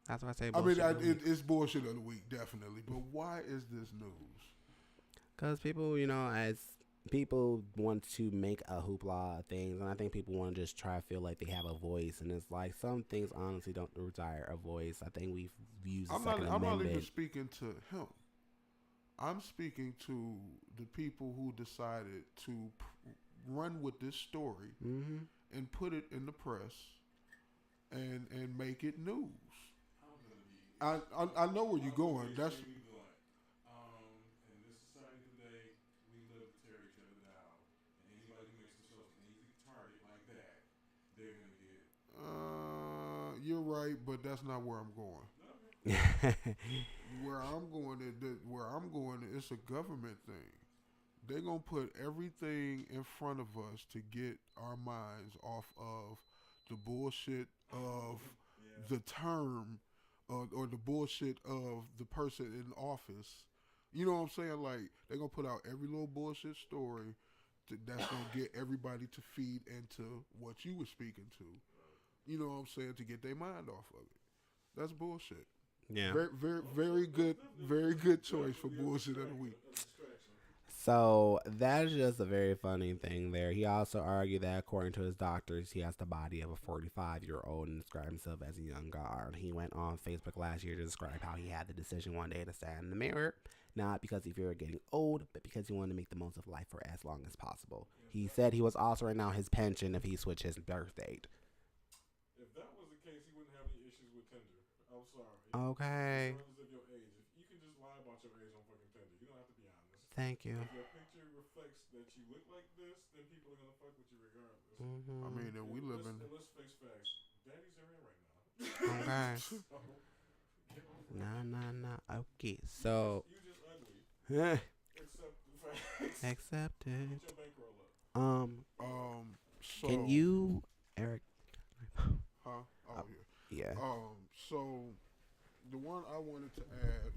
that's why I say I mean, bullshit. it's bullshit of the week, definitely. But why is this news? Because people, as people want to make a hoopla of things, and I think people want to just try to feel like they have a voice, and it's like some things honestly don't desire a voice. I think we've used the Second I'm not even Amendment. speaking to him. I'm speaking to the people who decided to run with this story Mm-hmm. and put it in the press and make it news. I'm gonna be I know where you're going. That's extremely blunt. In this society today, we live to tear each other down, and anybody who makes themselves an easy target like that, they're gonna get. you're right, but that's not where I'm going. Mm-hmm. Where I'm going, it's a government thing. They're gonna put everything in front of us to get our minds off of the bullshit of Yeah. the term, or the bullshit of the person in office. You know what I'm saying? Like they're gonna put out every little bullshit story that's gonna get everybody to feed into what you were speaking to. You know what I'm saying? To get their mind off of it. That's bullshit. Yeah. Very, very, very good choice for bullshit of the week. A distraction. So that is just a very funny thing there. He also argued that according to his doctors, he has the body of a 45-year-old and described himself as a young god. He went on Facebook last year to describe how he had the decision one day to stand in the mirror, not because he feared getting old, but because he wanted to make the most of life for as long as possible. He said he was also right now his pension if he switched his birth date. If that was the case, he wouldn't have any issues with Tinder. I'm sorry. Okay. Regardless of your age, if you can just lie about your age on fucking Tinder, you don't have to be honest. Thank you. If your picture reflects that you look like this, then people are gonna fuck with you regardless. I Mm-hmm. mean, and we live in. And let's face facts. Daddies are in right now. Okay. So get over it. Nah, nah, nah. Okay, so. You just ugly. Eh, Accept the facts. accepted. Get your bankroll up. So. Can you, Eric? Huh? Oh yeah. Yeah. So the one I wanted to add,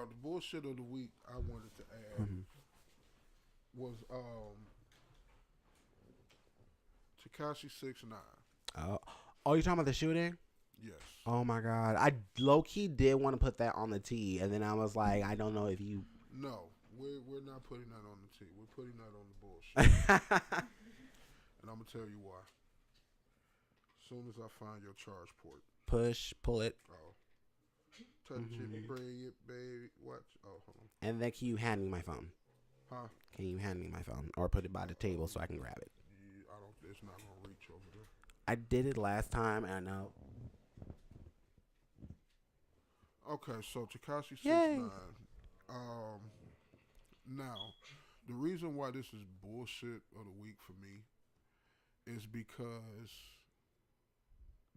the bullshit of the week I wanted to add Mhm. was Takashi 6ix9ine. Oh, you talking about the shooting? Yes. Oh my god, I low key did want to put that on the T, and then I was like, I don't know if you. No, we're not putting that on the T. We're putting that on the bullshit. And I'm gonna tell you why. As soon as I find your charge port. Pull it, Oh. Touch it, bring it, baby. Watch. Oh, hold on. and then can you hand me my phone? Huh? Can you hand me my phone, or put it by the table so I can grab it? I don't. It's not gonna reach over there. I did it last time, and I know. Okay, so Takashi Yay. 6ix9ine. Now, the reason why this is bullshit of the week for me is because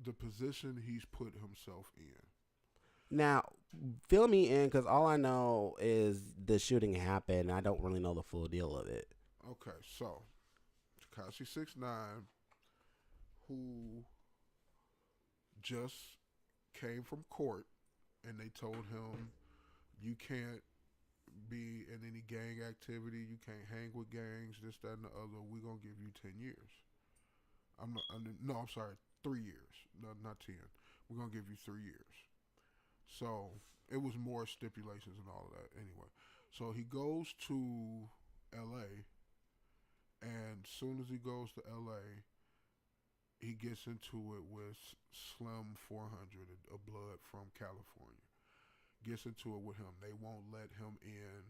the position he's put himself in. Now, fill me in, because all I know is the shooting happened. I don't really know the full deal of it. Okay, so Takashi 6ix9ine, who just came from court, and they told him you can't be in any gang activity, you can't hang with gangs, this, that, and the other. We're gonna give you 10 years. I'm 3 years. No, not 10. We're gonna give you 3 years. So it was more stipulations and all of that. Anyway, so he goes to L.A. and soon as he goes to L.A., he gets into it with Slim 400, a blood from California. Gets into it with him. They won't let him in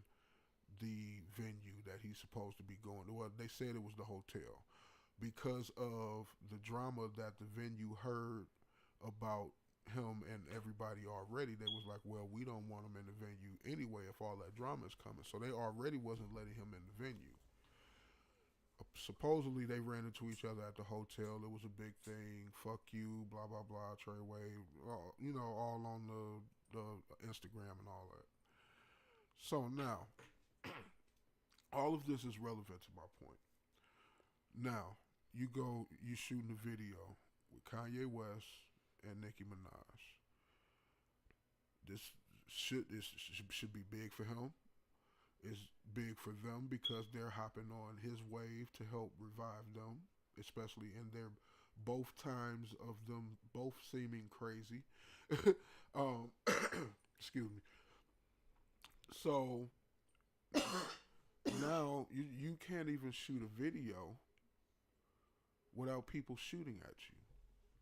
the venue that he's supposed to be going to. Well, they said it was the hotel. Because of the drama that the venue heard about him and everybody already, they was like, well, we don't want him in the venue anyway if all that drama is coming. So they already wasn't letting him in the venue. Supposedly they ran into each other at the hotel. It was a big thing. Fuck you, blah blah blah. Treyway, all on the Instagram and all that. So now, all of this is relevant to my point. Now you shooting a video with Kanye West and Nicki Minaj. This should be big for him. Is big for them because they're hopping on his wave to help revive them, especially in their both times of them both seeming crazy. um, excuse me. So now you can't even shoot a video without people shooting at you.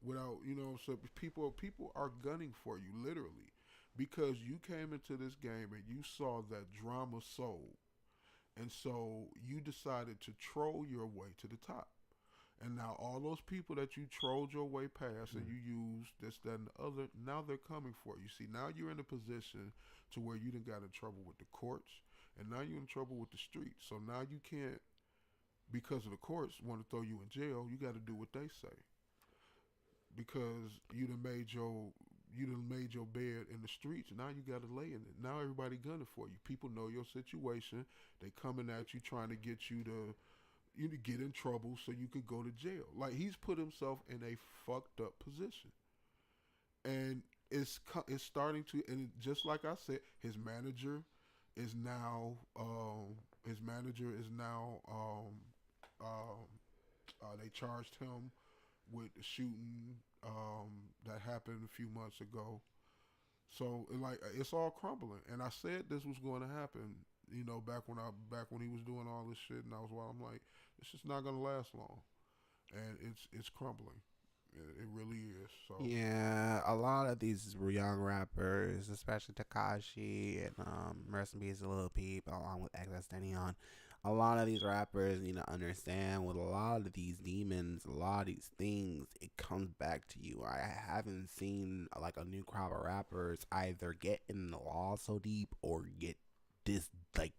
Without so people are gunning for you literally because you came into this game and you saw that drama sold. And so you decided to troll your way to the top. And now all those people that you trolled your way past and you used this, that, and the other, now they're coming for you. See, now you're in a position to where you done got in trouble with the courts, and now you're in trouble with the streets. So now you can't, because of the courts, want to throw you in jail. You got to do what they say. Because you done made your bed in the streets. Now you got to lay in it. Now everybody gunning for you. People know your situation. They coming at you trying to get you to get in trouble so you could go to jail. Like he's put himself in a fucked up position, and it's starting to. And just like I said, his manager is now they charged him with the shooting that happened a few months ago. So it's all crumbling. And I said this was going to happen. Back when he was doing all this shit, and I was I'm like, it's just not gonna last long, and it's crumbling. It really is. So Yeah, a lot of these young rappers, especially Takashi and rest in peace, Lil Peep, along with XXXTentacion, a lot of these rappers need to understand with a lot of these demons, a lot of these things, it comes back to you. I haven't seen like a new crop of rappers either get in the law so deep or get this like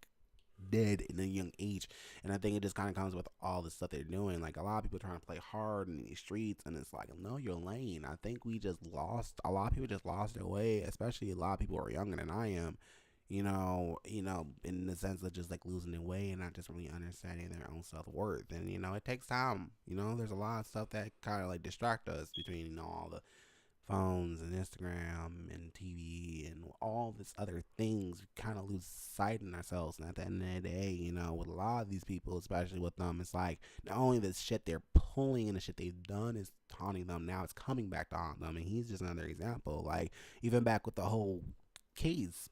dead in a young age. And I think it just kind of comes with all the stuff they're doing. Like a lot of people trying to play hard in these streets, and it's like, know your lane. I think we just lost. A lot of people just lost their way, especially a lot of people who are younger than I am. In the sense of just like losing their way and not just really understanding their own self worth. And it takes time. There's a lot of stuff that kind of like distract us between all the phones and Instagram and TV and all this other things, we kind of lose sight in ourselves. And at the end of the day, with a lot of these people, especially with them, it's like not only the shit they're pulling and the shit they've done is taunting them, now it's coming back to haunt them. And he's just another example. Like even back with the whole case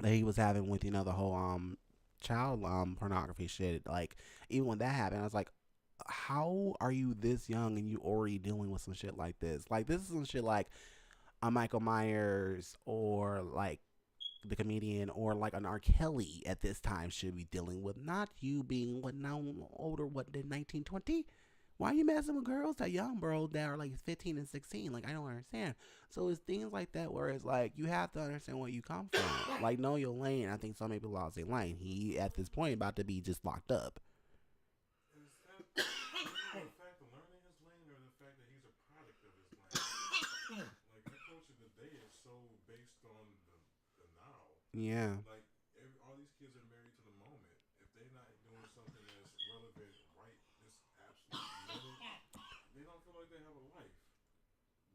that he was having with the whole child pornography shit. Like even when that happened, I was like, how are you this young and you already dealing with some shit like this? Like this is some shit like a Michael Myers or like the comedian or like an R. Kelly at this time should be dealing with. Not you being what now older, what did 1920? Why are you messing with girls that young, bro, that are like 15 and 16? Like I don't understand. So it's things like that where it's like you have to understand where you come from. Like know your lane. I think some people lost their lane. He at this point about to be just locked up. Is that the fact of learning his lane or the fact that he's a product of his lane? Like our culture today is so based on the now. Yeah. Like all these kids are married to the moment. If they're not doing something that's relevant right this absolute minute, they don't feel like they have a life.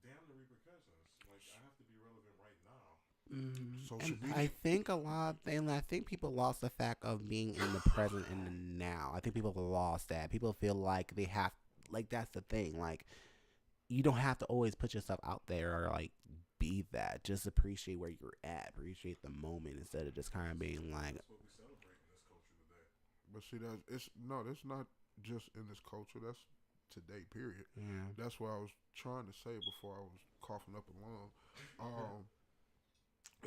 Damn the repercussions. Like I have to be relevant right now. social And I media. think and I think people lost the fact of being in the present and the now. I think people have lost that. People feel like they have, like that's the thing. Like you don't have to always put yourself out there or like be that. Just appreciate where you're at. Appreciate the moment instead of just kind of being like, That's what we celebrate in this culture today. But see, that's not just in this culture. That's today. Period. yeah, That's what I was trying to say before I was coughing up a lung. Um,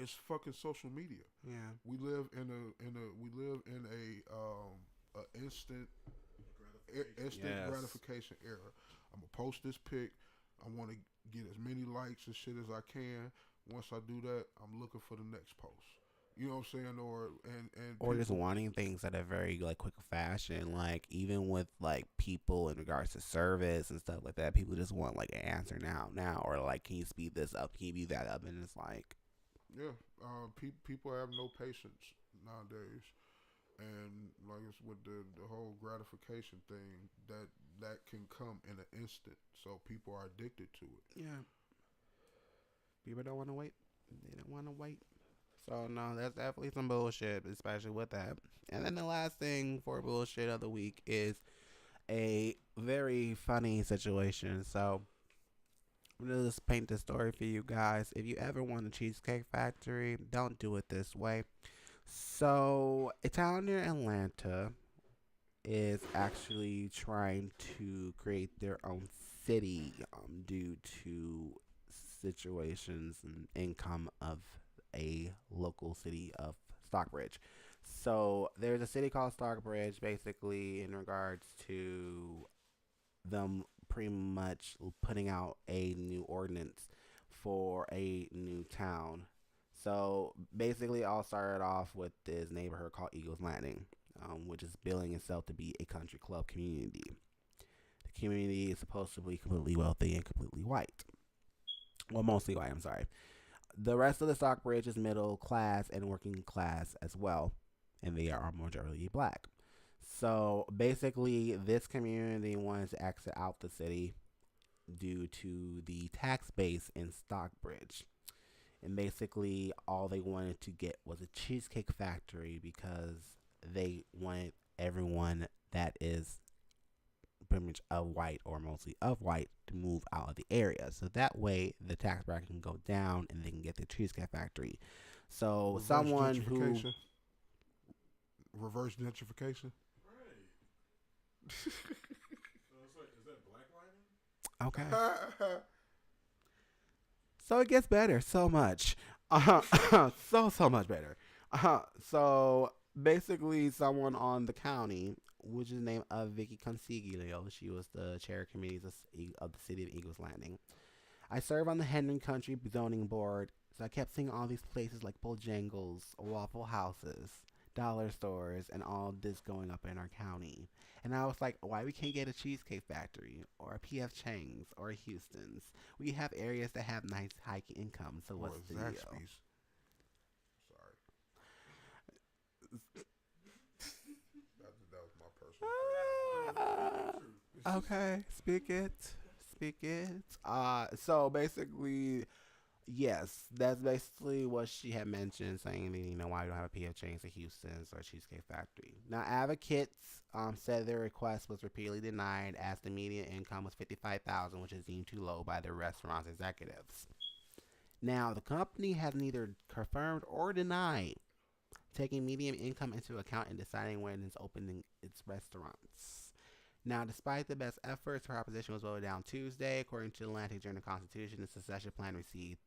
it's fucking social media. yeah, We live in a Gratification. instant yes, gratification era. I'm gonna post this pic. I want to get as many likes and shit as I can. Once I do that, I'm looking for the next post. You know what I'm saying? And or just people, wanting things at a very like quick fashion. Like even with like people in regards to service and stuff like that, people just want like an answer now, or like can you speed this up? Can you speed that up? And it's like, yeah, people have no patience nowadays, and like it's with the whole gratification thing that can come in an instant. So people are addicted to it. yeah, people don't want to wait. They don't want to wait. So no, that's definitely some bullshit, especially with that. And then the last thing for bullshit of the week is a very funny situation. So I'm gonna just paint the story for you guys. If you ever want a cheesecake factory, don't do it this way. So a town near Atlanta is actually trying to create their own city due to situations and income of a local city of Stockbridge. So there's a city called Stockbridge, basically in regards to them pretty much putting out a new ordinance for a new town. So basically, all started off with this neighborhood called Eagles Landing, which is billing itself to be a country club community. The community is supposed to be completely wealthy and completely white. Well, mostly white, I'm sorry. The rest of the Stockbridge is middle class and working class as well, and they are majority black. So basically, this community wants to exit out the city due to the tax base in Stockbridge. And basically, all they wanted to get was a cheesecake factory because they wanted everyone that is pretty much of white or mostly of white to move out of the area. So that way the tax bracket can go down and they can get the Cheesecake Factory. So Reverse someone who gentrification. Reverse gentrification. Right. So it's like, is that blacklining? okay. So it gets better so much. So much better. So basically, someone on the county, which is named Vicky Consiglio, she was the chair of committees of the city of Eagles Landing. I serve on the Henry Country Zoning Board, so I kept seeing all these places like Bojangles, Waffle Houses, dollar stores, and all this going up in our county. And I was like, why we can't get a Cheesecake Factory or a PF Chang's or a Houston's? We have areas that have nice high income, so Or what's the deal? Zaxby's. Sorry. That was my personal favorite. Okay, speak it. Speak it. So basically, yes, that's basically what she had mentioned, saying that, why we don't have a PF Chang's or Houston's or Cheesecake Factory. Now, advocates said their request was repeatedly denied as the median income was $55,000, which is deemed too low by the restaurant's executives. Now, the company has neither confirmed or denied taking median income into account in deciding when it's opening its restaurants. Now, despite the best efforts, her opposition was voted down Tuesday. According to the Atlantic Journal-Constitution, the succession plan received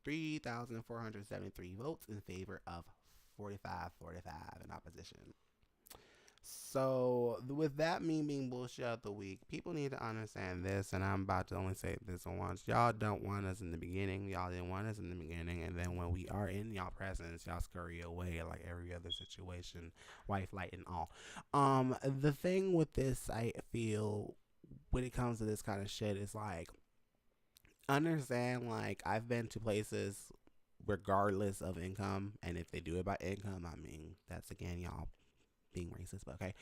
3,473 votes in favor of 45 in opposition. So, with that me being bullshit of the week, people need to understand this, and I'm about to only say this once. Y'all don't want us in the beginning. Y'all didn't want us in the beginning, and then when we are in y'all presence, y'all scurry away like every other situation, wife, light, and all. The thing with this, I feel, when it comes to this kind of shit, is like, understand, like, I've been to places regardless of income, and if they do it by income, I mean, that's again y'all being racist, but okay.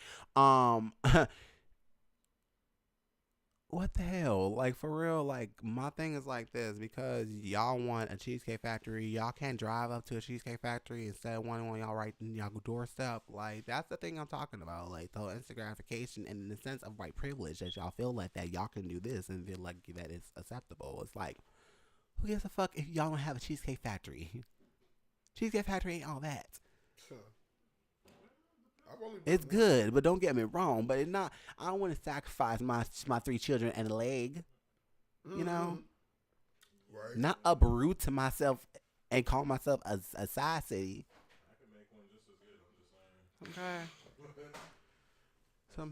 What the hell? Like, for real, like, my thing is like this, because y'all want a Cheesecake Factory, y'all can't drive up to a Cheesecake Factory instead of wanting y'all right in y'all doorstep. Like, that's the thing I'm talking about. Like, the whole Instagramification and the sense of white privilege that y'all feel like that y'all can do this and feel like that it's acceptable. It's like, who gives a fuck if y'all don't have a Cheesecake Factory? Cheesecake Factory ain't all that. It's good, but don't get me wrong. But it's not. I don't want to sacrifice my 3 children and a leg. You know, Right. not uproot to myself and call myself a side city. I can make one just as good. I'm just saying. Okay.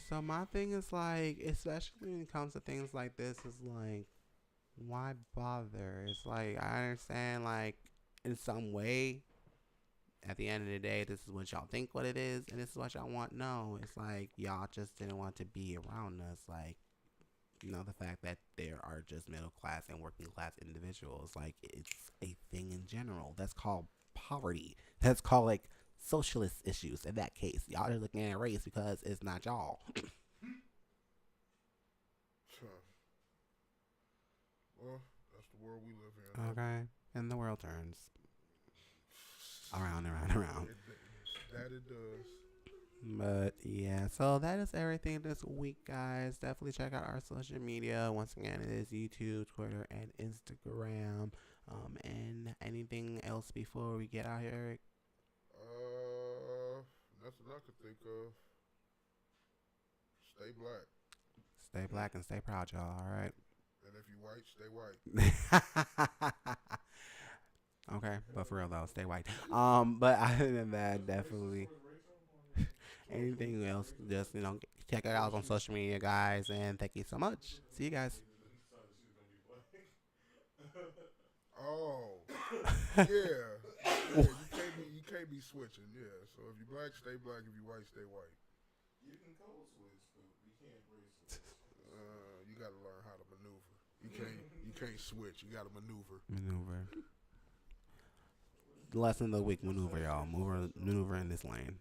So my thing is like, especially when it comes to things like this, is like, why bother? It's like, I understand, like, in some way, at the end of the day, this is what y'all think what it is, and this is what y'all want. No, it's like, y'all just didn't want to be around us. Like, the fact that there are just middle class and working class individuals, like, it's a thing in general. That's called poverty. That's called, like, socialist issues. In that case, y'all are looking at race because it's not y'all. Well, that's the world we live in. Okay, and the world turns around and around and around. That it does. But yeah, so that is everything this week, guys. Definitely check out our social media. Once again, it is YouTube, Twitter, and Instagram. And anything else before we get out here, Eric? Nothing I could think of. Stay black. Stay black and stay proud, y'all. All right. And if you white, stay white. Okay, but for real though, stay white. But other than that, definitely. Anything else, just check it out on social media, guys, and thank you so much. See you guys. Oh, yeah. You can't be switching. Yeah. So if you black, stay black. If you white, stay white. You can code switch, but we can't race switch. You got to learn how to maneuver. You can't switch. You got to maneuver. Lesson of the week: maneuver, y'all. Maneuver in this lane.